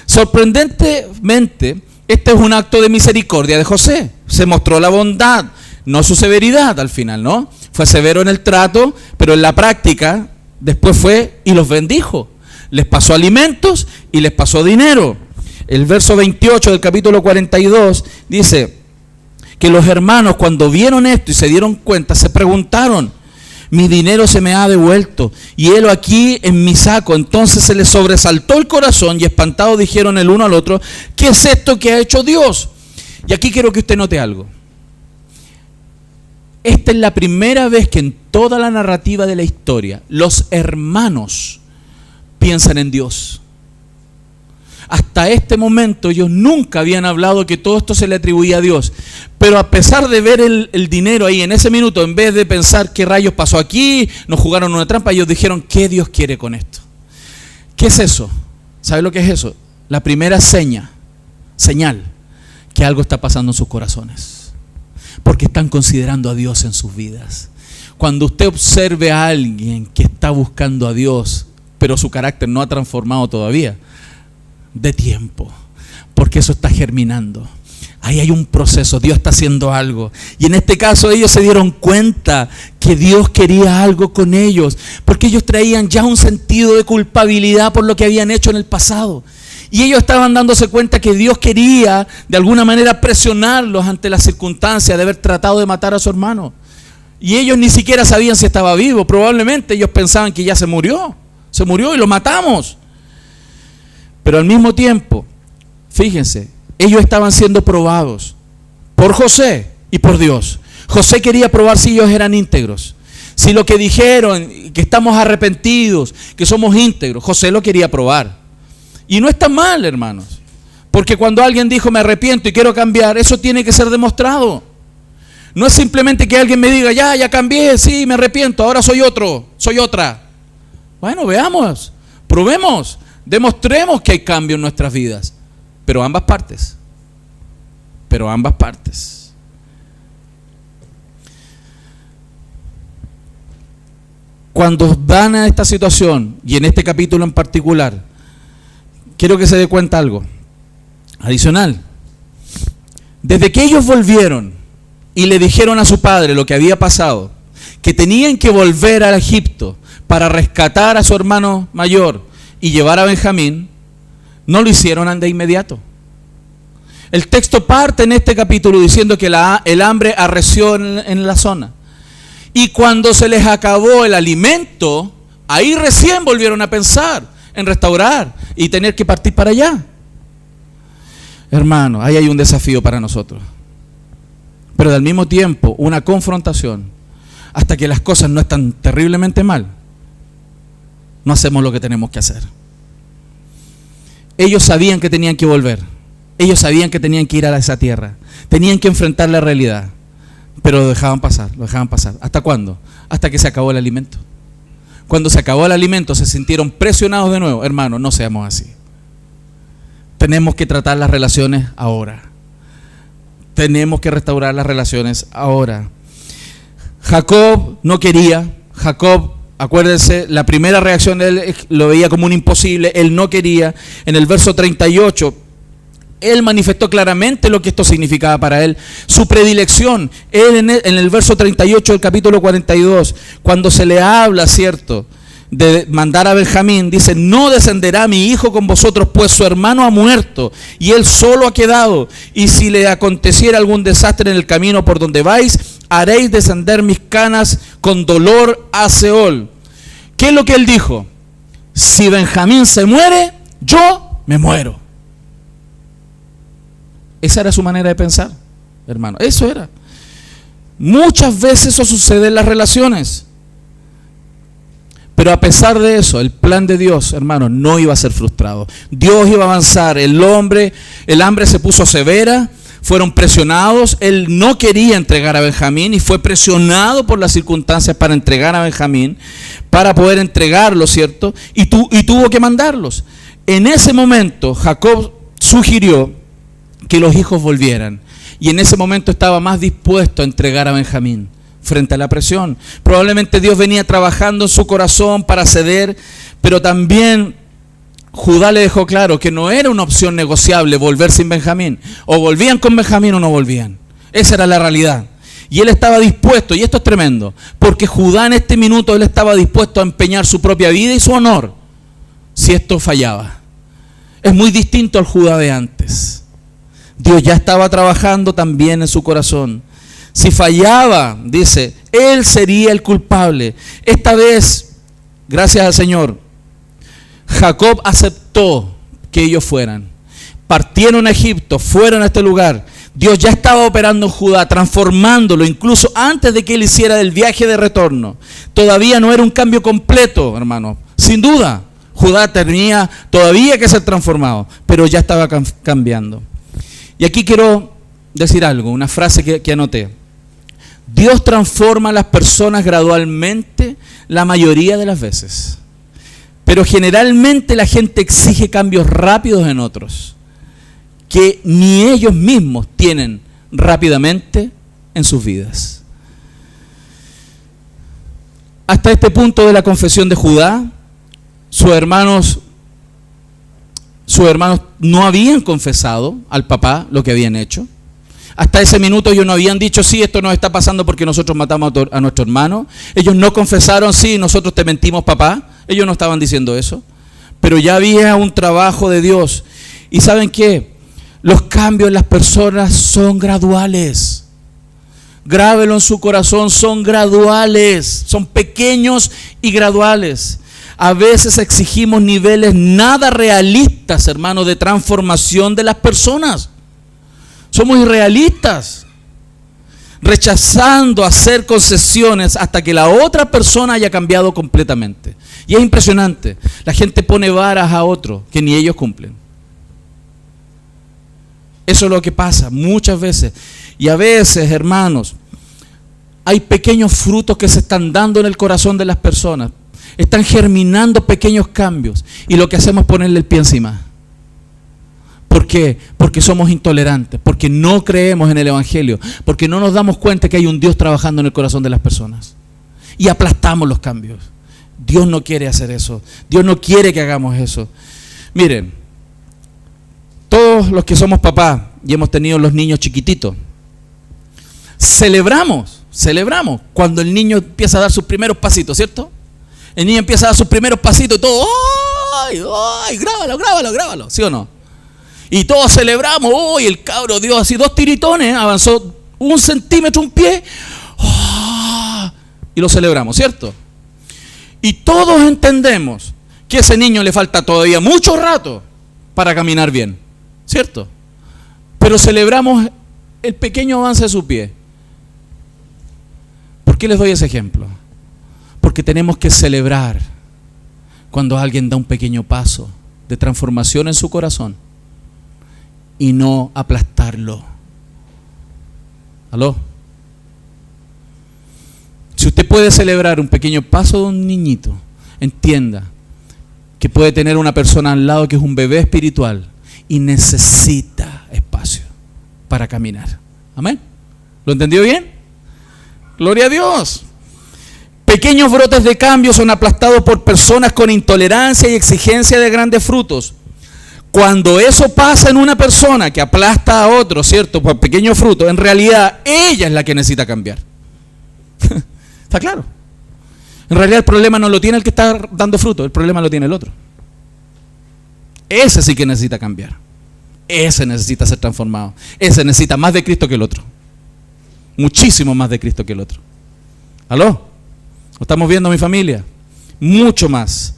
Sorprendentemente, este es un acto de misericordia de José. Se mostró la bondad, no su severidad al final, ¿no? Fue severo en el trato, pero en la práctica después fue y los bendijo. Les pasó alimentos y les pasó dinero. El verso 28 del capítulo 42 dice que los hermanos, cuando vieron esto y se dieron cuenta, se preguntaron: mi dinero se me ha devuelto y helo aquí en mi saco. Entonces se les sobresaltó el corazón y espantados dijeron el uno al otro: ¿qué es esto que ha hecho Dios? Y aquí quiero que usted note algo. Esta es la primera vez que en toda la narrativa de la historia los hermanos piensan en Dios. Hasta este momento ellos nunca habían hablado que todo esto se le atribuía a Dios. Pero a pesar de ver el dinero ahí en ese minuto, en vez de pensar qué rayos pasó aquí, nos jugaron una trampa, ellos dijeron: ¿qué Dios quiere con esto? ¿Qué es eso? ¿Sabe lo que es eso? La primera señal que algo está pasando en sus corazones. Porque están considerando a Dios en sus vidas. Cuando usted observe a alguien que está buscando a Dios, pero su carácter no ha transformado todavía, de tiempo, porque eso está germinando. Ahí hay un proceso, Dios está haciendo algo. Y en este caso ellos se dieron cuenta que Dios quería algo con ellos, porque ellos traían ya un sentido de culpabilidad por lo que habían hecho en el pasado. Y ellos estaban dándose cuenta que Dios quería de alguna manera presionarlos ante la circunstancia de haber tratado de matar a su hermano. Y ellos ni siquiera sabían si estaba vivo. Probablemente ellos pensaban que ya se murió y lo matamos. Pero al mismo tiempo, fíjense, ellos estaban siendo probados por José y por Dios. José quería probar si ellos eran íntegros. Si lo que dijeron, que estamos arrepentidos, que somos íntegros, José lo quería probar. Y no está mal, hermanos, porque cuando alguien dijo me arrepiento y quiero cambiar, eso tiene que ser demostrado. No es simplemente que alguien me diga ya cambié, sí, me arrepiento, ahora soy otro, soy otra. Bueno, veamos, probemos, demostremos que hay cambio en nuestras vidas, pero ambas partes. Cuando van a esta situación, y en este capítulo en particular, quiero que se dé cuenta algo adicional. Desde que ellos volvieron y le dijeron a su padre lo que había pasado, que tenían que volver a Egipto para rescatar a su hermano mayor y llevar a Benjamín, no lo hicieron de inmediato. El texto parte en este capítulo diciendo que el hambre arreció en la zona. Y cuando se les acabó el alimento, ahí recién volvieron a pensar en restaurar y tener que partir para allá. Hermano, ahí hay un desafío para nosotros. Pero al mismo tiempo, una confrontación. Hasta que las cosas no están terriblemente mal, no hacemos lo que tenemos que hacer. Ellos sabían que tenían que volver. Ellos sabían que tenían que ir a esa tierra. Tenían que enfrentar la realidad. Pero lo dejaban pasar. ¿Hasta cuándo? Hasta que se acabó el alimento. Cuando se acabó el alimento se sintieron presionados de nuevo. Hermano, no seamos así. Tenemos que tratar las relaciones ahora. Tenemos que restaurar las relaciones ahora. Jacob no quería. Jacob, acuérdense, la primera reacción de él lo veía como un imposible. Él no quería. En el verso 38, Él manifestó claramente lo que esto significaba para él. Su predilección, él en el verso 38 del capítulo 42, cuando se le habla, ¿cierto?, de mandar a Benjamín, dice: no descenderá mi hijo con vosotros, pues su hermano ha muerto y él solo ha quedado. Y si le aconteciera algún desastre en el camino por donde vais, haréis descender mis canas con dolor a Seol. ¿Qué es lo que él dijo? Si Benjamín se muere, yo me muero. Esa era su manera de pensar, hermano. Eso era. Muchas veces eso sucede en las relaciones. Pero a pesar de eso, el plan de Dios, hermano, no iba a ser frustrado. Dios iba a avanzar. El hambre se puso severa, fueron presionados. Él no quería entregar a Benjamín y fue presionado por las circunstancias para entregar a Benjamín, para poder entregarlo, ¿cierto? Y tuvo que mandarlos. En ese momento, Jacob sugirió que los hijos volvieran. Y en ese momento estaba más dispuesto a entregar a Benjamín frente a la presión. Probablemente Dios venía trabajando en su corazón para ceder, pero también Judá le dejó claro que no era una opción negociable volver sin Benjamín. O volvían con Benjamín o no volvían. Esa era la realidad. Y él estaba dispuesto, y esto es tremendo, porque Judá en este minuto, él estaba dispuesto a empeñar su propia vida y su honor si esto fallaba. Es muy distinto al Judá de antes. Dios ya estaba trabajando también en su corazón. Si fallaba, dice, él sería el culpable. Esta vez, gracias al Señor, Jacob aceptó que ellos fueran. Partieron a Egipto, fueron a este lugar. Dios ya estaba operando en Judá, transformándolo, incluso antes de que él hiciera el viaje de retorno. Todavía no era un cambio completo, hermano. Sin duda, Judá tenía todavía que ser transformado, pero ya estaba cambiando. Y aquí quiero decir algo, una frase que anoté. Dios transforma a las personas gradualmente la mayoría de las veces, pero generalmente la gente exige cambios rápidos en otros que ni ellos mismos tienen rápidamente en sus vidas. Hasta este punto de la confesión de Judá, sus hermanos no habían confesado al papá lo que habían hecho. Hasta ese minuto ellos no habían dicho: sí, esto nos está pasando porque nosotros matamos a nuestro hermano. Ellos no confesaron: sí, nosotros te mentimos, papá. Ellos no estaban diciendo eso. Pero ya había un trabajo de Dios. ¿Y saben qué? Los cambios en las personas son graduales. Grábelo en su corazón, son graduales. Son pequeños y graduales. A veces exigimos niveles nada realistas, hermano, de transformación de las personas. Somos irrealistas, rechazando hacer concesiones hasta que la otra persona haya cambiado completamente. Y es impresionante, la gente pone varas a otros que ni ellos cumplen. Eso es lo que pasa muchas veces. Y a veces, hermanos, hay pequeños frutos que se están dando en el corazón de las personas. Están germinando pequeños cambios y lo que hacemos es ponerle el pie encima. ¿Por qué? Porque somos intolerantes, porque no creemos en el Evangelio, porque no nos damos cuenta que hay un Dios trabajando en el corazón de las personas y aplastamos los cambios. Dios no quiere hacer eso. Dios no quiere que hagamos eso. Miren, todos los que somos papás y hemos tenido los niños chiquititos, celebramos cuando el niño empieza a dar sus primeros pasitos, ¿cierto? El niño empieza a dar sus primeros pasitos y todo, ¡ay! Grábalo, ¿sí o no? Y todos celebramos, el cabro dio así 2 tiritones, avanzó 1 centímetro, un pie, y lo celebramos, ¿cierto? Y todos entendemos que a ese niño le falta todavía mucho rato para caminar bien, ¿cierto? Pero celebramos el pequeño avance de su pie. ¿Por qué les doy ese ejemplo? Porque tenemos que celebrar cuando alguien da un pequeño paso de transformación en su corazón y no aplastarlo. ¿Aló? Si usted puede celebrar un pequeño paso de un niñito, entienda que puede tener una persona al lado que es un bebé espiritual y necesita espacio para caminar. ¿Amén? ¿Lo entendió bien? Gloria a Dios. Pequeños brotes de cambio son aplastados por personas con intolerancia y exigencia de grandes frutos. Cuando eso pasa en una persona que aplasta a otro, ¿cierto? Por pequeño fruto, en realidad ella es la que necesita cambiar. ¿Está claro? En realidad el problema no lo tiene el que está dando fruto, el problema lo tiene el otro. Ese sí que necesita cambiar. Ese necesita ser transformado. Ese necesita más de Cristo que el otro. Muchísimo más de Cristo que el otro. ¿Aló? ¿Lo estamos viendo, mi familia? Mucho más.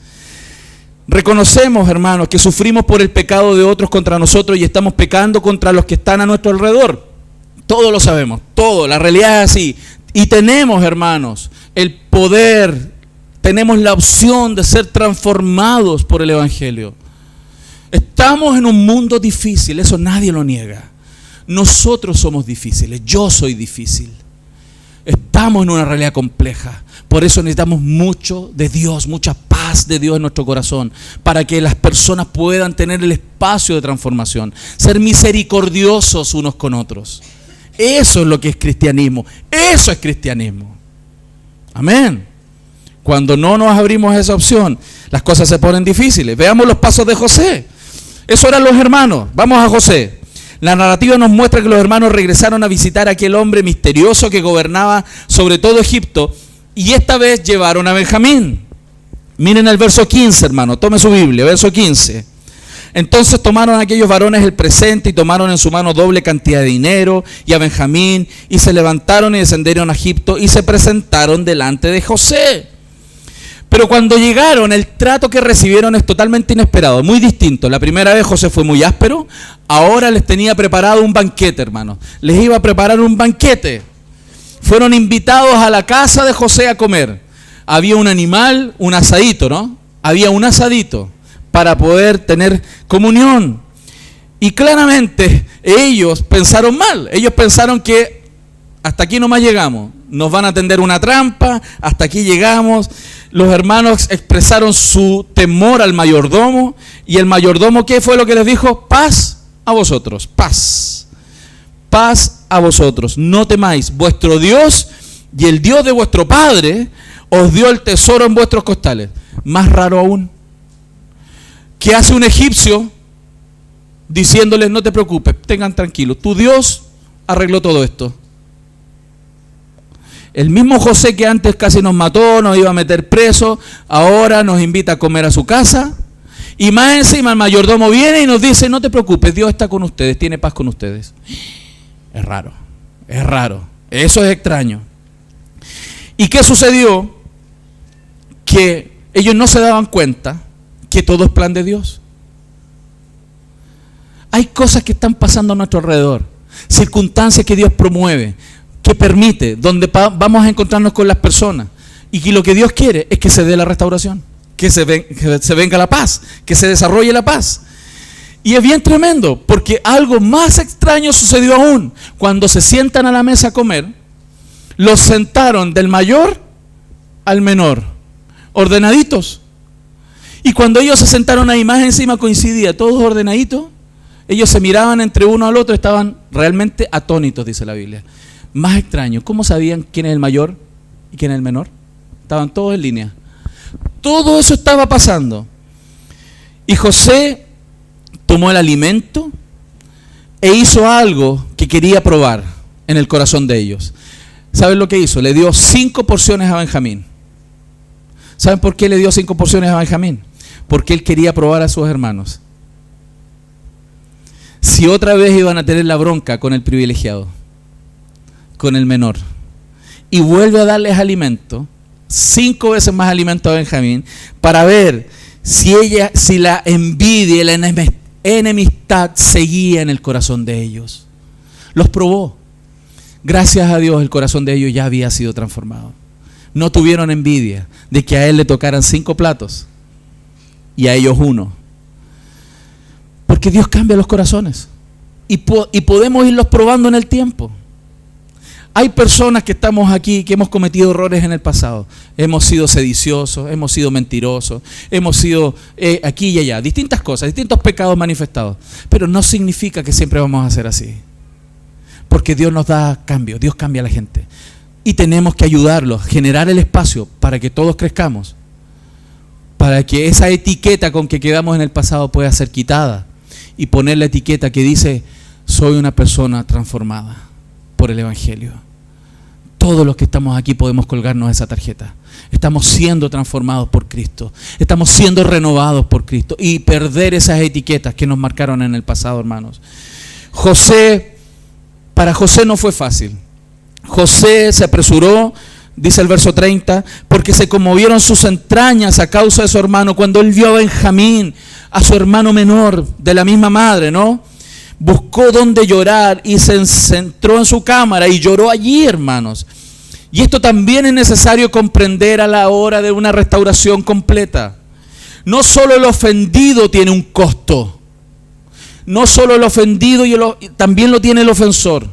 Reconocemos, hermanos, que sufrimos por el pecado de otros contra nosotros y estamos pecando contra los que están a nuestro alrededor. Todos lo sabemos, todo, la realidad es así. Y tenemos, hermanos, el poder, tenemos la opción de ser transformados por el Evangelio. Estamos en un mundo difícil, eso nadie lo niega. Nosotros somos difíciles, yo soy difícil. Estamos en una realidad compleja. Por eso necesitamos mucho de Dios, mucha paz de Dios en nuestro corazón, para que las personas puedan tener el espacio de transformación, ser misericordiosos unos con otros. Eso es lo que es cristianismo, eso es cristianismo. Amén. Cuando no nos abrimos a esa opción, las cosas se ponen difíciles. Veamos los pasos de José. Eso eran los hermanos. Vamos a José. La narrativa nos muestra que los hermanos regresaron a visitar a aquel hombre misterioso que gobernaba sobre todo Egipto, y esta vez llevaron a Benjamín. Miren el verso 15, hermano, tome su Biblia, verso 15. Entonces tomaron a aquellos varones el presente y tomaron en su mano doble cantidad de dinero y a Benjamín, y se levantaron y descendieron a Egipto y se presentaron delante de José. Pero cuando llegaron, el trato que recibieron es totalmente inesperado, muy distinto. La primera vez José fue muy áspero, ahora les tenía preparado un banquete, hermano. Les iba a preparar un banquete. Fueron invitados a la casa de José a comer. Había un animal, un asadito, ¿no? Había un asadito para poder tener comunión. Y claramente ellos pensaron mal. Ellos pensaron que hasta aquí nomás llegamos. Nos van a tender una trampa, hasta aquí llegamos. Los hermanos expresaron su temor al mayordomo. Y el mayordomo, ¿qué fue lo que les dijo? Paz a vosotros, paz. Paz a vosotros, no temáis, vuestro Dios y el Dios de vuestro Padre os dio el tesoro en vuestros costales. Más raro aún, ¿qué hace un egipcio diciéndoles no te preocupes, tengan tranquilos, tu Dios arregló todo esto? El mismo José que antes casi nos mató, nos iba a meter preso, ahora nos invita a comer a su casa, y más encima el mayordomo viene y nos dice no te preocupes, Dios está con ustedes, tiene paz con ustedes. Es raro, eso es extraño. ¿Y qué sucedió? Que ellos no se daban cuenta que todo es plan de Dios. Hay cosas que están pasando a nuestro alrededor, circunstancias que Dios promueve, que permite, donde vamos a encontrarnos con las personas, y que lo que Dios quiere es que se dé la restauración, que se venga la paz, que se desarrolle la paz. Y es bien tremendo, porque algo más extraño sucedió aún. Cuando se sientan a la mesa a comer, los sentaron del mayor al menor, ordenaditos. Y cuando ellos se sentaron ahí, más encima coincidía, todos ordenaditos, ellos se miraban entre uno al otro, estaban realmente atónitos, dice la Biblia. Más extraño, ¿cómo sabían quién es el mayor y quién es el menor? Estaban todos en línea. Todo eso estaba pasando. Y José tomó el alimento e hizo algo que quería probar en el corazón de ellos. ¿Saben lo que hizo? Le dio 5 porciones a Benjamín. ¿Saben por qué le dio 5 porciones a Benjamín? Porque él quería probar a sus hermanos si otra vez iban a tener la bronca con el privilegiado, con el menor. Y vuelve a darles alimento, 5 veces más alimento a Benjamín, para ver si la envidia y la enemistad seguía en el corazón de ellos. Los probó. Gracias a Dios el corazón de ellos ya había sido transformado. No tuvieron envidia de que a él le tocaran 5 platos y a ellos 1. Porque Dios cambia los corazones y podemos irlos probando en el tiempo. Hay personas que estamos aquí que hemos cometido errores en el pasado. Hemos sido sediciosos, hemos sido mentirosos, hemos sido aquí y allá, distintas cosas, distintos pecados manifestados. Pero no significa que siempre vamos a ser así. Porque Dios nos da cambio, Dios cambia a la gente. Y tenemos que ayudarlos, generar el espacio para que todos crezcamos. Para que esa etiqueta con que quedamos en el pasado pueda ser quitada. y poner la etiqueta que dice: soy una persona transformada por el Evangelio. Todos los que estamos aquí podemos colgarnos esa tarjeta. Estamos siendo transformados por Cristo. Estamos siendo renovados por Cristo. Y perder esas etiquetas que nos marcaron en el pasado, hermanos. Para José no fue fácil. José se apresuró, dice el verso 30, porque se conmovieron sus entrañas a causa de su hermano. Cuando él vio a Benjamín, a su hermano menor, de la misma madre, ¿no? Buscó dónde llorar y se centró en su cámara y lloró allí, hermanos. Y esto también es necesario comprender a la hora de una restauración completa. No solo el ofendido tiene un costo. No solo el ofendido, también lo tiene el ofensor.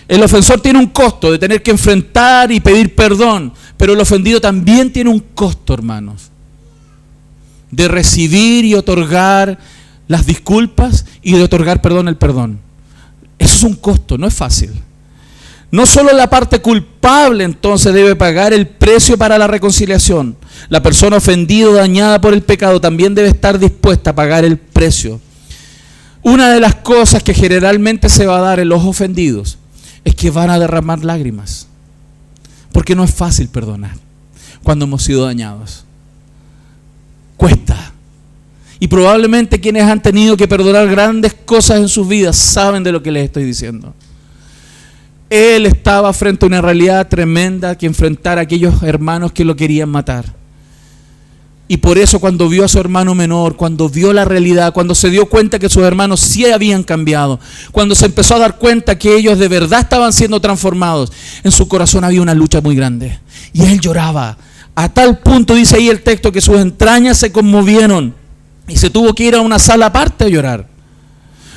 El ofensor tiene un costo de tener que enfrentar y pedir perdón, pero el ofendido también tiene un costo, hermanos, de recibir y otorgar las disculpas y de otorgar el perdón. Eso es un costo, no es fácil. No solo la parte culpable entonces debe pagar el precio para la reconciliación. La persona ofendida o dañada por el pecado también debe estar dispuesta a pagar el precio. Una de las cosas que generalmente se va a dar en los ofendidos es que van a derramar lágrimas, porque no es fácil perdonar cuando hemos sido dañados. Cuesta. Y probablemente quienes han tenido que perdonar grandes cosas en sus vidas saben de lo que les estoy diciendo. Él estaba frente a una realidad tremenda que enfrentar a aquellos hermanos que lo querían matar. Y por eso cuando vio a su hermano menor, cuando vio la realidad, cuando se dio cuenta que sus hermanos sí habían cambiado, cuando se empezó a dar cuenta que ellos de verdad estaban siendo transformados, en su corazón había una lucha muy grande. Y él lloraba. A tal punto, dice ahí el texto, que sus entrañas se conmovieron y se tuvo que ir a una sala aparte a llorar.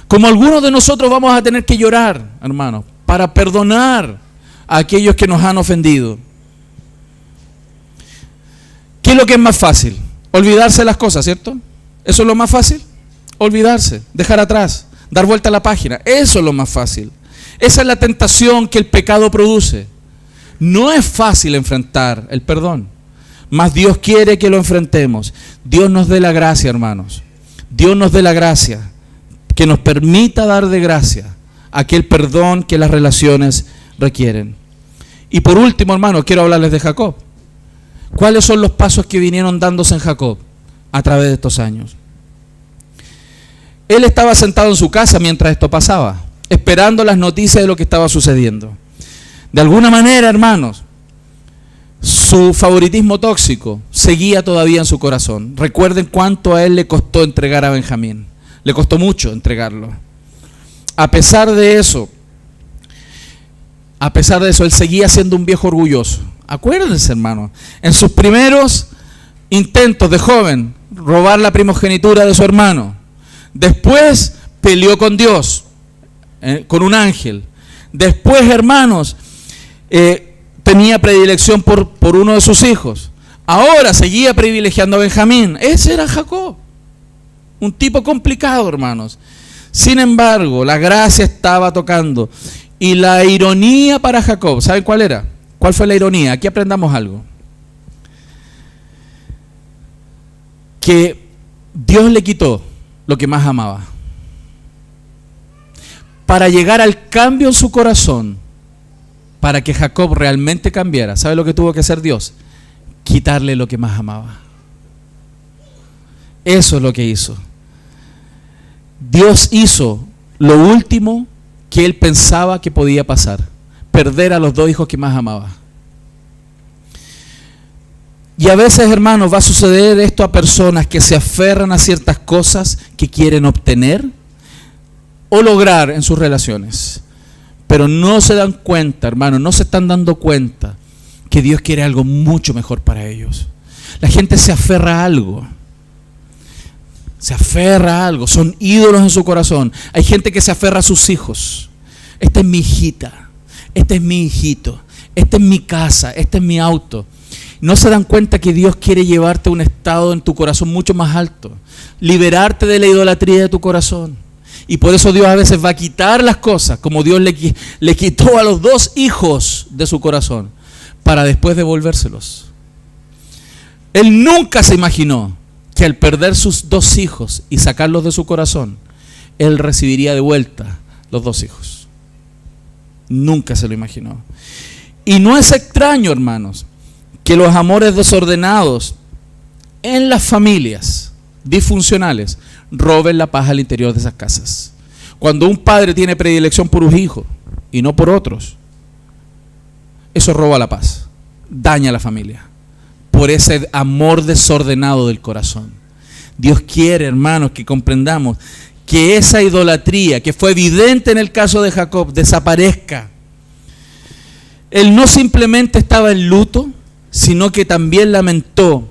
Como algunos de nosotros vamos a tener que llorar, hermanos, para perdonar a aquellos que nos han ofendido. ¿Qué es lo que es más fácil? Olvidarse las cosas, ¿cierto? ¿Eso es lo más fácil? Olvidarse, dejar atrás, dar vuelta a la página. Eso es lo más fácil. Esa es la tentación que el pecado produce. No es fácil enfrentar el perdón, mas Dios quiere que lo enfrentemos. Dios nos dé la gracia, hermanos. Dios nos dé la gracia, que nos permita dar de gracia aquel perdón que las relaciones requieren. Y por último, hermanos, quiero hablarles de Jacob. ¿Cuáles son los pasos que vinieron dándose en Jacob a través de estos años? Él estaba sentado en su casa mientras esto pasaba, esperando las noticias de lo que estaba sucediendo. De alguna manera, hermanos, su favoritismo tóxico seguía todavía en su corazón. Recuerden cuánto a él le costó entregar a Benjamín. Le costó mucho entregarlo. A pesar de eso, él seguía siendo un viejo orgulloso. Acuérdense, hermano, en sus primeros intentos de joven, robar la primogenitura de su hermano. Después peleó con Dios, con un ángel. Después, hermanos, tenía predilección por uno de sus hijos. Ahora seguía privilegiando a Benjamín. Ese era Jacob. Un tipo complicado, hermanos. Sin embargo, la gracia estaba tocando. Y la ironía para Jacob, ¿saben cuál era? ¿Cuál fue la ironía? Aquí aprendamos algo. Que Dios le quitó lo que más amaba. Para llegar al cambio en su corazón, para que Jacob realmente cambiara, ¿sabe lo que tuvo que hacer Dios? Quitarle lo que más amaba. Eso es lo que hizo. Dios hizo lo último que él pensaba que podía pasar: perder a los dos hijos que más amaba. Y a veces, hermanos, va a suceder esto a personas que se aferran a ciertas cosas que quieren obtener o lograr en sus relaciones, pero no se dan cuenta, hermanos, no se están dando cuenta que Dios quiere algo mucho mejor para ellos. La gente se aferra a algo. Se aferra a algo, son ídolos en su corazón. Hay gente que se aferra a sus hijos. Esta es mi hijita, este es mi hijito, esta es mi casa, este es mi auto. No se dan cuenta que Dios quiere llevarte a un estado en tu corazón mucho más alto, liberarte de la idolatría de tu corazón. Y por eso Dios a veces va a quitar las cosas, como Dios le quitó a los dos hijos de su corazón, para después devolvérselos. Él nunca se imaginó que al perder sus dos hijos y sacarlos de su corazón, él recibiría de vuelta los 2 hijos. Nunca se lo imaginó. Y no es extraño, hermanos, que los amores desordenados en las familias disfuncionales roben la paz al interior de esas casas. Cuando un padre tiene predilección por un hijo y no por otros, eso roba la paz, daña a la familia, por ese amor desordenado del corazón. Dios quiere, hermanos, que comprendamos que esa idolatría que fue evidente en el caso de Jacob desaparezca. Él no simplemente estaba en luto, sino que también lamentó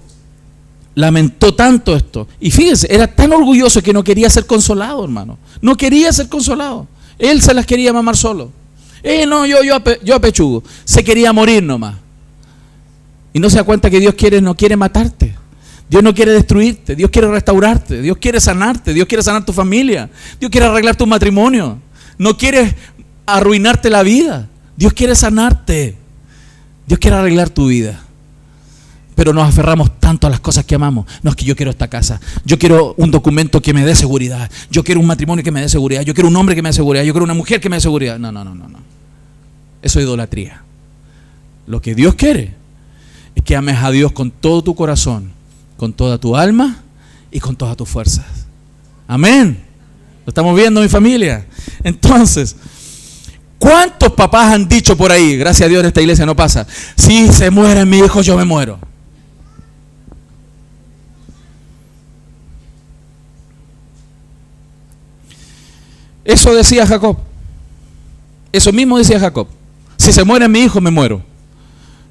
tanto esto. Y fíjense, era tan orgulloso que no quería ser consolado, hermano. No quería ser consolado. Él se las quería mamar solo. No, yo apechugo. Se quería morir nomás. Y no se da cuenta que Dios no quiere matarte. Dios no quiere destruirte. Dios quiere restaurarte. Dios quiere sanarte. Dios quiere sanar tu familia. Dios quiere arreglar tu matrimonio. No quiere arruinarte la vida. Dios quiere sanarte. Dios quiere arreglar tu vida. Pero nos aferramos tanto a las cosas que amamos. No, es que yo quiero esta casa. Yo quiero un documento que me dé seguridad. Yo quiero un matrimonio que me dé seguridad. Yo quiero un hombre que me dé seguridad. Yo quiero una mujer que me dé seguridad. No. Eso es idolatría. Lo que Dios quiere es que ames a Dios con todo tu corazón, con toda tu alma y con todas tus fuerzas. Amén. Lo estamos viendo, mi familia. Entonces, ¿cuántos papás han dicho por ahí? Gracias a Dios en esta iglesia no pasa. Si se muere mi hijo, yo me muero. Eso decía Jacob. Eso mismo decía Jacob. Si se muere mi hijo, me muero.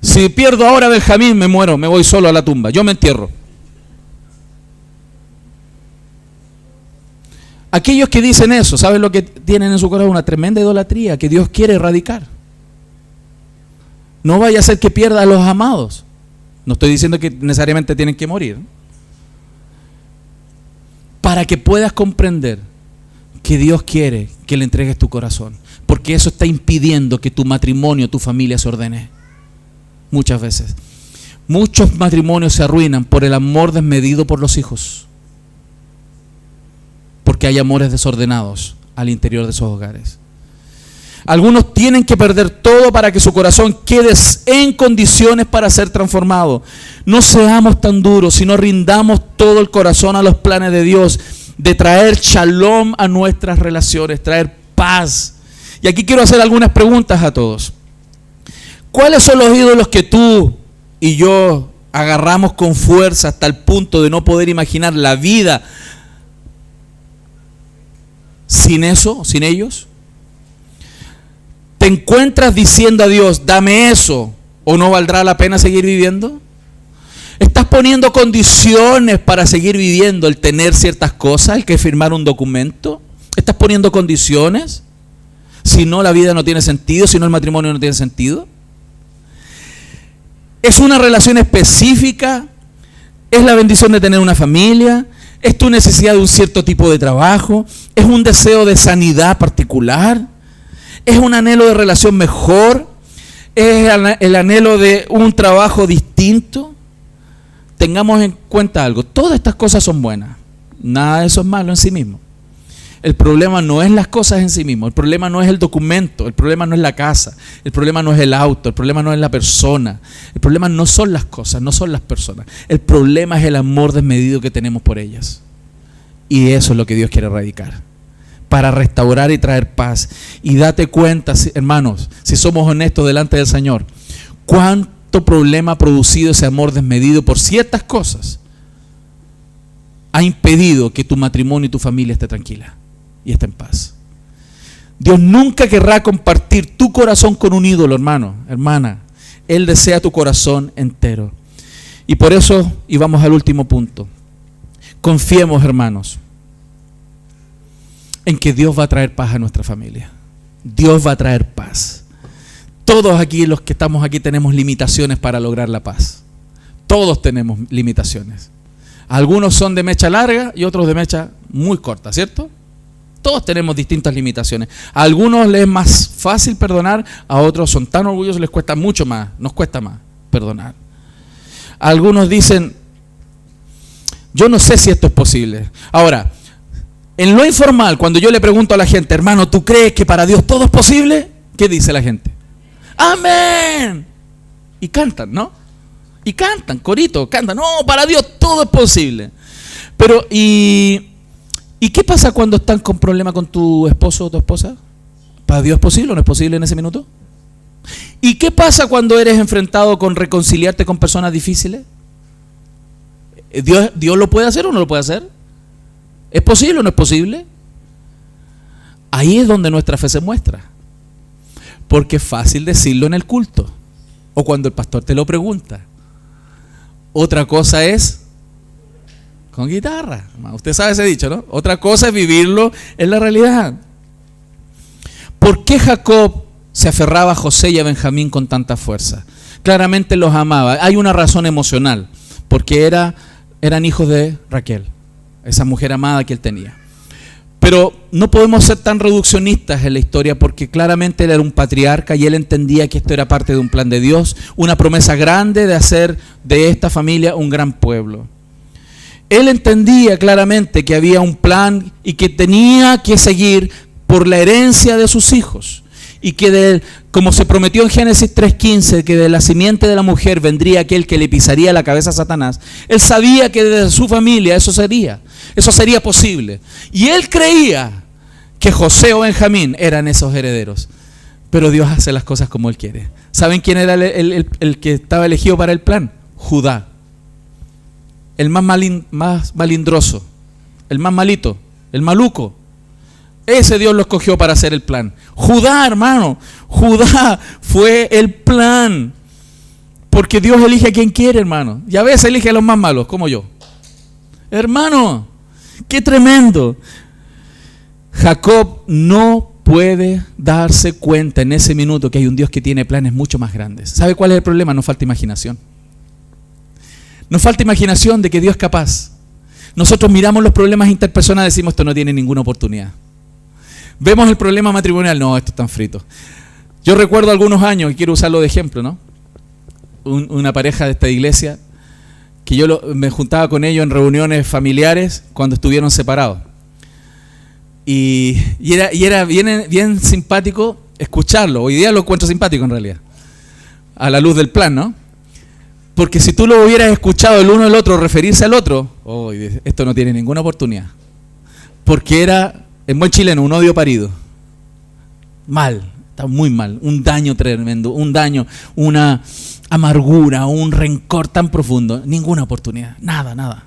Si pierdo ahora a Benjamín, me muero. Me voy solo a la tumba. Yo me entierro. Aquellos que dicen eso, ¿saben lo que tienen en su corazón? Una tremenda idolatría que Dios quiere erradicar. No vaya a ser que pierda a los amados. No estoy diciendo que necesariamente tienen que morir. Para que puedas comprender que Dios quiere que le entregues tu corazón. Porque eso está impidiendo que tu matrimonio, tu familia se ordene. Muchas veces. Muchos matrimonios se arruinan por el amor desmedido por los hijos. Porque hay amores desordenados al interior de esos hogares. Algunos tienen que perder todo para que su corazón quede en condiciones para ser transformado. No seamos tan duros, sino rindamos todo el corazón a los planes de Dios, de traer shalom a nuestras relaciones, traer paz. Y aquí quiero hacer algunas preguntas a todos. ¿Cuáles son los ídolos que tú y yo agarramos con fuerza hasta el punto de no poder imaginar la vida sin eso, sin ellos? ¿Te encuentras diciendo a Dios, dame eso, o no valdrá la pena seguir viviendo? ¿Estás poniendo condiciones para seguir viviendo, el tener ciertas cosas, el que firmar un documento? ¿Estás poniendo condiciones? Si no, la vida no tiene sentido, si no, el matrimonio no tiene sentido. ¿Es una relación específica? ¿Es la bendición de tener una familia? ¿Es tu necesidad de un cierto tipo de trabajo? ¿Es un deseo de sanidad particular? ¿Es un anhelo de relación mejor? ¿Es el anhelo de un trabajo distinto? Tengamos en cuenta algo. Todas estas cosas son buenas. Nada de eso es malo en sí mismo. El problema no es las cosas en sí mismo. El problema no es el documento. El problema no es la casa. El problema no es el auto. El problema no es la persona. El problema no son las cosas, no son las personas. El problema es el amor desmedido que tenemos por ellas. Y eso es lo que Dios quiere erradicar, para restaurar y traer paz. Y date cuenta, hermanos, si somos honestos delante del Señor, cuánto problema ha producido ese amor desmedido por ciertas cosas ha impedido que tu matrimonio y tu familia esté tranquila y esté en paz. Dios nunca querrá compartir tu corazón con un ídolo, hermano, hermana. Él desea tu corazón entero. Y por eso, y vamos al último punto, confiemos, hermanos, en que Dios va a traer paz a nuestra familia. Dios va a traer paz. Todos aquí, los que estamos aquí, tenemos limitaciones para lograr la paz. Todos tenemos limitaciones. Algunos son de mecha larga y otros de mecha muy corta, ¿cierto? Todos tenemos distintas limitaciones. A algunos les es más fácil perdonar, a otros son tan orgullosos, les cuesta mucho más, nos cuesta más perdonar. Algunos dicen, yo no sé si esto es posible. Ahora, En lo informal, cuando yo le pregunto a la gente, hermano, ¿tú crees que para Dios todo es posible? ¿Qué dice la gente? ¡Amén! Y cantan, ¿no? Y cantan, corito, cantan. No, para Dios todo es posible. Pero, ¿y qué pasa cuando están con problemas con tu esposo o tu esposa? ¿Para Dios es posible o no es posible en ese minuto? ¿Y qué pasa cuando eres enfrentado con reconciliarte con personas difíciles? ¿Dios lo puede hacer o no lo puede hacer? ¿Es posible o no es posible? Ahí es donde nuestra fe se muestra. Porque es fácil decirlo en el culto o cuando el pastor te lo pregunta. Otra cosa es con guitarra. Usted sabe ese dicho, ¿no? Otra cosa es vivirlo en la realidad. ¿Por qué Jacob se aferraba a José y a Benjamín con tanta fuerza? Claramente los amaba. Hay una razón emocional, porque eran hijos de Raquel, esa mujer amada que él tenía. Pero no podemos ser tan reduccionistas en la historia, porque claramente él era un patriarca y él entendía que esto era parte de un plan de Dios, una promesa grande de hacer de esta familia un gran pueblo. Él entendía claramente que había un plan y que tenía que seguir por la herencia de sus hijos. Y que como se prometió en Génesis 3:15, que de la simiente de la mujer vendría aquel que le pisaría la cabeza a Satanás, él sabía que de su familia eso sería posible. Y él creía que José o Benjamín eran esos herederos. Pero Dios hace las cosas como él quiere. ¿Saben quién era el que estaba elegido para el plan? Judá. El más malindroso, el más malito, el maluco. Ese Dios lo escogió para hacer el plan. Judá, hermano, Judá fue el plan. Porque Dios elige a quien quiere, hermano. Y a veces elige a los más malos, como yo. Hermano, qué tremendo. Jacob no puede darse cuenta en ese minuto que hay un Dios que tiene planes mucho más grandes. ¿Sabe cuál es el problema? Nos falta imaginación. Nos falta imaginación de que Dios es capaz. Nosotros miramos los problemas interpersonales y decimos, esto no tiene ninguna oportunidad. Vemos el problema matrimonial, no, esto es tan frito. Yo recuerdo algunos años, y quiero usarlo de ejemplo, ¿no? Una pareja de esta iglesia, que yo me juntaba con ellos en reuniones familiares cuando estuvieron separados. Y era bien simpático escucharlo. Hoy día lo encuentro simpático en realidad, a la luz del plan, ¿no? Porque si tú lo hubieras escuchado el uno al otro referirse al otro, esto no tiene ninguna oportunidad. Porque era, en buen chileno, un odio parido. Mal, está muy mal. Un daño tremendo, un daño, una amargura, un rencor tan profundo. Ninguna oportunidad, nada.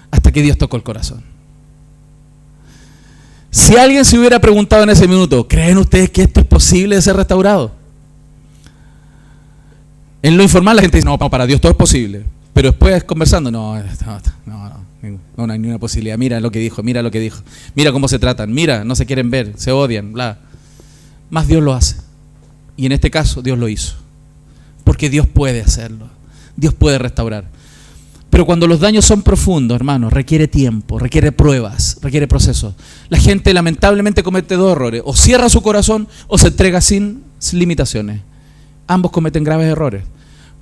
Hasta que Dios tocó el corazón. Si alguien se hubiera preguntado en ese minuto, ¿creen ustedes que esto es posible de ser restaurado? En lo informal la gente dice, no, para Dios todo es posible. Pero después conversando, no hay ninguna posibilidad. Mira lo que dijo. Mira cómo se tratan. Mira, no se quieren ver, se odian, bla. Más Dios lo hace. Y en este caso Dios lo hizo. Porque Dios puede hacerlo. Dios puede restaurar. Pero cuando los daños son profundos, hermanos, requiere tiempo, requiere pruebas, requiere procesos. La gente lamentablemente comete dos errores. O cierra su corazón o se entrega sin limitaciones. Ambos cometen graves errores,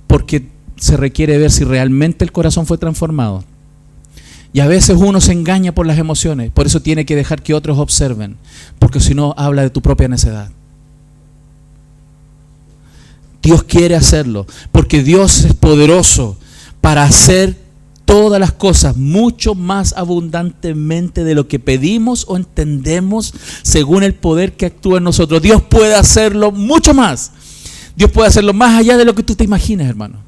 porque se requiere ver si realmente el corazón fue transformado. Y a veces uno se engaña por las emociones, por eso tiene que dejar que otros observen, porque si no habla de tu propia necedad. Dios quiere hacerlo, porque Dios es poderoso para hacer todas las cosas mucho más abundantemente de lo que pedimos o entendemos según el poder que actúa en nosotros. Dios puede hacerlo mucho más. Dios puede hacerlo más allá de lo que tú te imaginas, hermano.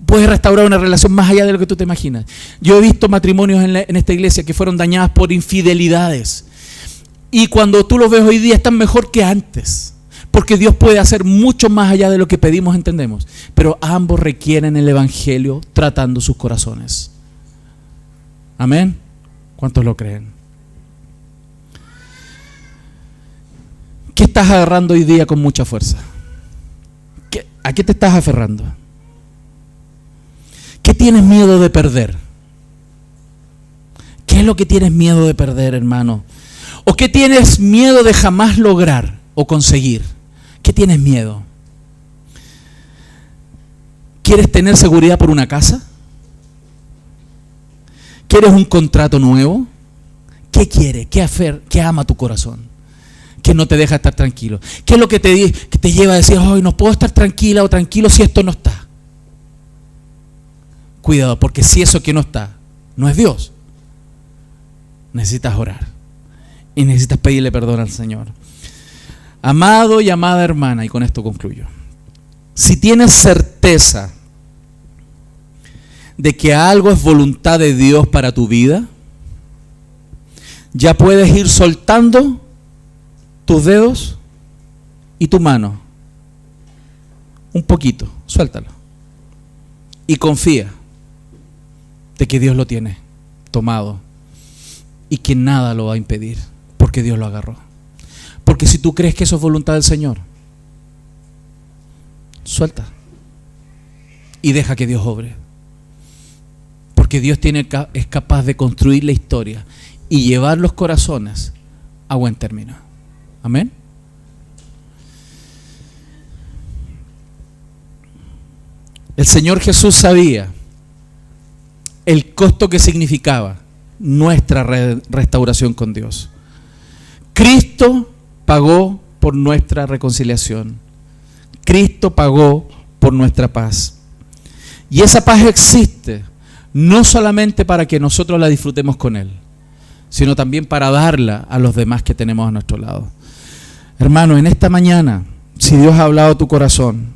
Puedes restaurar una relación más allá de lo que tú te imaginas. Yo he visto matrimonios en esta iglesia que fueron dañadas por infidelidades. Y cuando tú los ves hoy día están mejor que antes. Porque Dios puede hacer mucho más allá de lo que pedimos, entendemos. Pero ambos requieren el evangelio tratando sus corazones. ¿Amén? ¿Cuántos lo creen? ¿Qué estás agarrando hoy día con mucha fuerza? ¿A qué te estás aferrando? ¿Qué tienes miedo de perder? ¿Qué es lo que tienes miedo de perder, hermano? ¿O qué tienes miedo de jamás lograr o conseguir? ¿Qué tienes miedo? ¿Quieres tener seguridad por una casa? ¿Quieres un contrato nuevo? ¿Qué quiere? ¿Qué ama tu corazón? ¿Qué no te deja estar tranquilo? ¿Qué es lo que te lleva a decir, hoy no puedo estar tranquila o tranquilo si esto no está? Cuidado, porque si eso que no está no es Dios, necesitas orar y necesitas pedirle perdón al Señor. Amado y amada hermana, y con esto concluyo. Si tienes certeza de que algo es voluntad de Dios para tu vida, ya puedes ir soltando tus dedos y tu mano. Un poquito, suéltalo. Y confía de que Dios lo tiene tomado y que nada lo va a impedir, porque Dios lo agarró. Porque si tú crees que eso es voluntad del Señor, suelta y deja que Dios obre. Porque Dios es capaz de construir la historia y llevar los corazones a buen término. Amén. El Señor Jesús sabía el costo que significaba nuestra restauración con Dios. Cristo pagó por nuestra reconciliación. Cristo pagó por nuestra paz. Y esa paz existe no solamente para que nosotros la disfrutemos con Él, sino también para darla a los demás que tenemos a nuestro lado. Hermano, en esta mañana, si Dios ha hablado a tu corazón,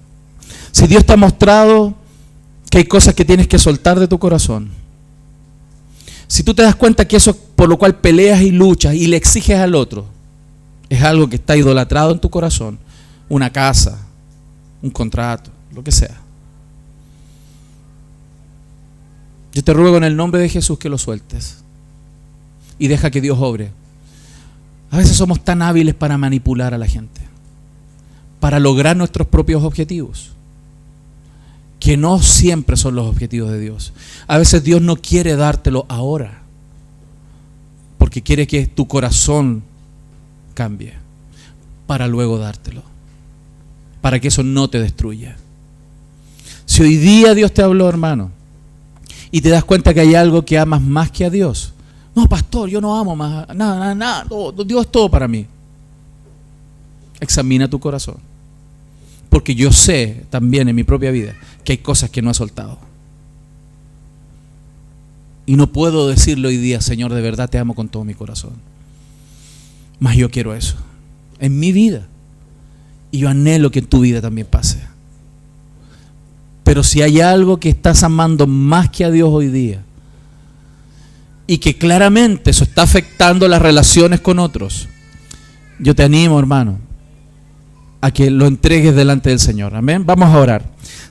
si Dios te ha mostrado que hay cosas que tienes que soltar de tu corazón, si tú te das cuenta que eso por lo cual peleas y luchas y le exiges al otro, es algo que está idolatrado en tu corazón, una casa, un contrato, lo que sea, yo te ruego en el nombre de Jesús que lo sueltes y deja que Dios obre. A veces somos tan hábiles para manipular a la gente, para lograr nuestros propios objetivos, que no siempre son los objetivos de Dios. A veces Dios no quiere dártelo ahora, porque quiere que tu corazón cambie, para luego dártelo, para que eso no te destruya. Si hoy día Dios te habló, hermano, y te das cuenta que hay algo que amas más que a Dios, no, pastor, yo no amo más nada, Dios es todo para mí. Examina tu corazón, porque yo sé también en mi propia vida que hay cosas que no he soltado. Y no puedo decirle hoy día, Señor, de verdad te amo con todo mi corazón. Mas yo quiero eso en mi vida. Y yo anhelo que en tu vida también pase. Pero si hay algo que estás amando más que a Dios hoy día, y que claramente eso está afectando las relaciones con otros, yo te animo, hermano, a que lo entregues delante del Señor. Amén. Vamos a orar.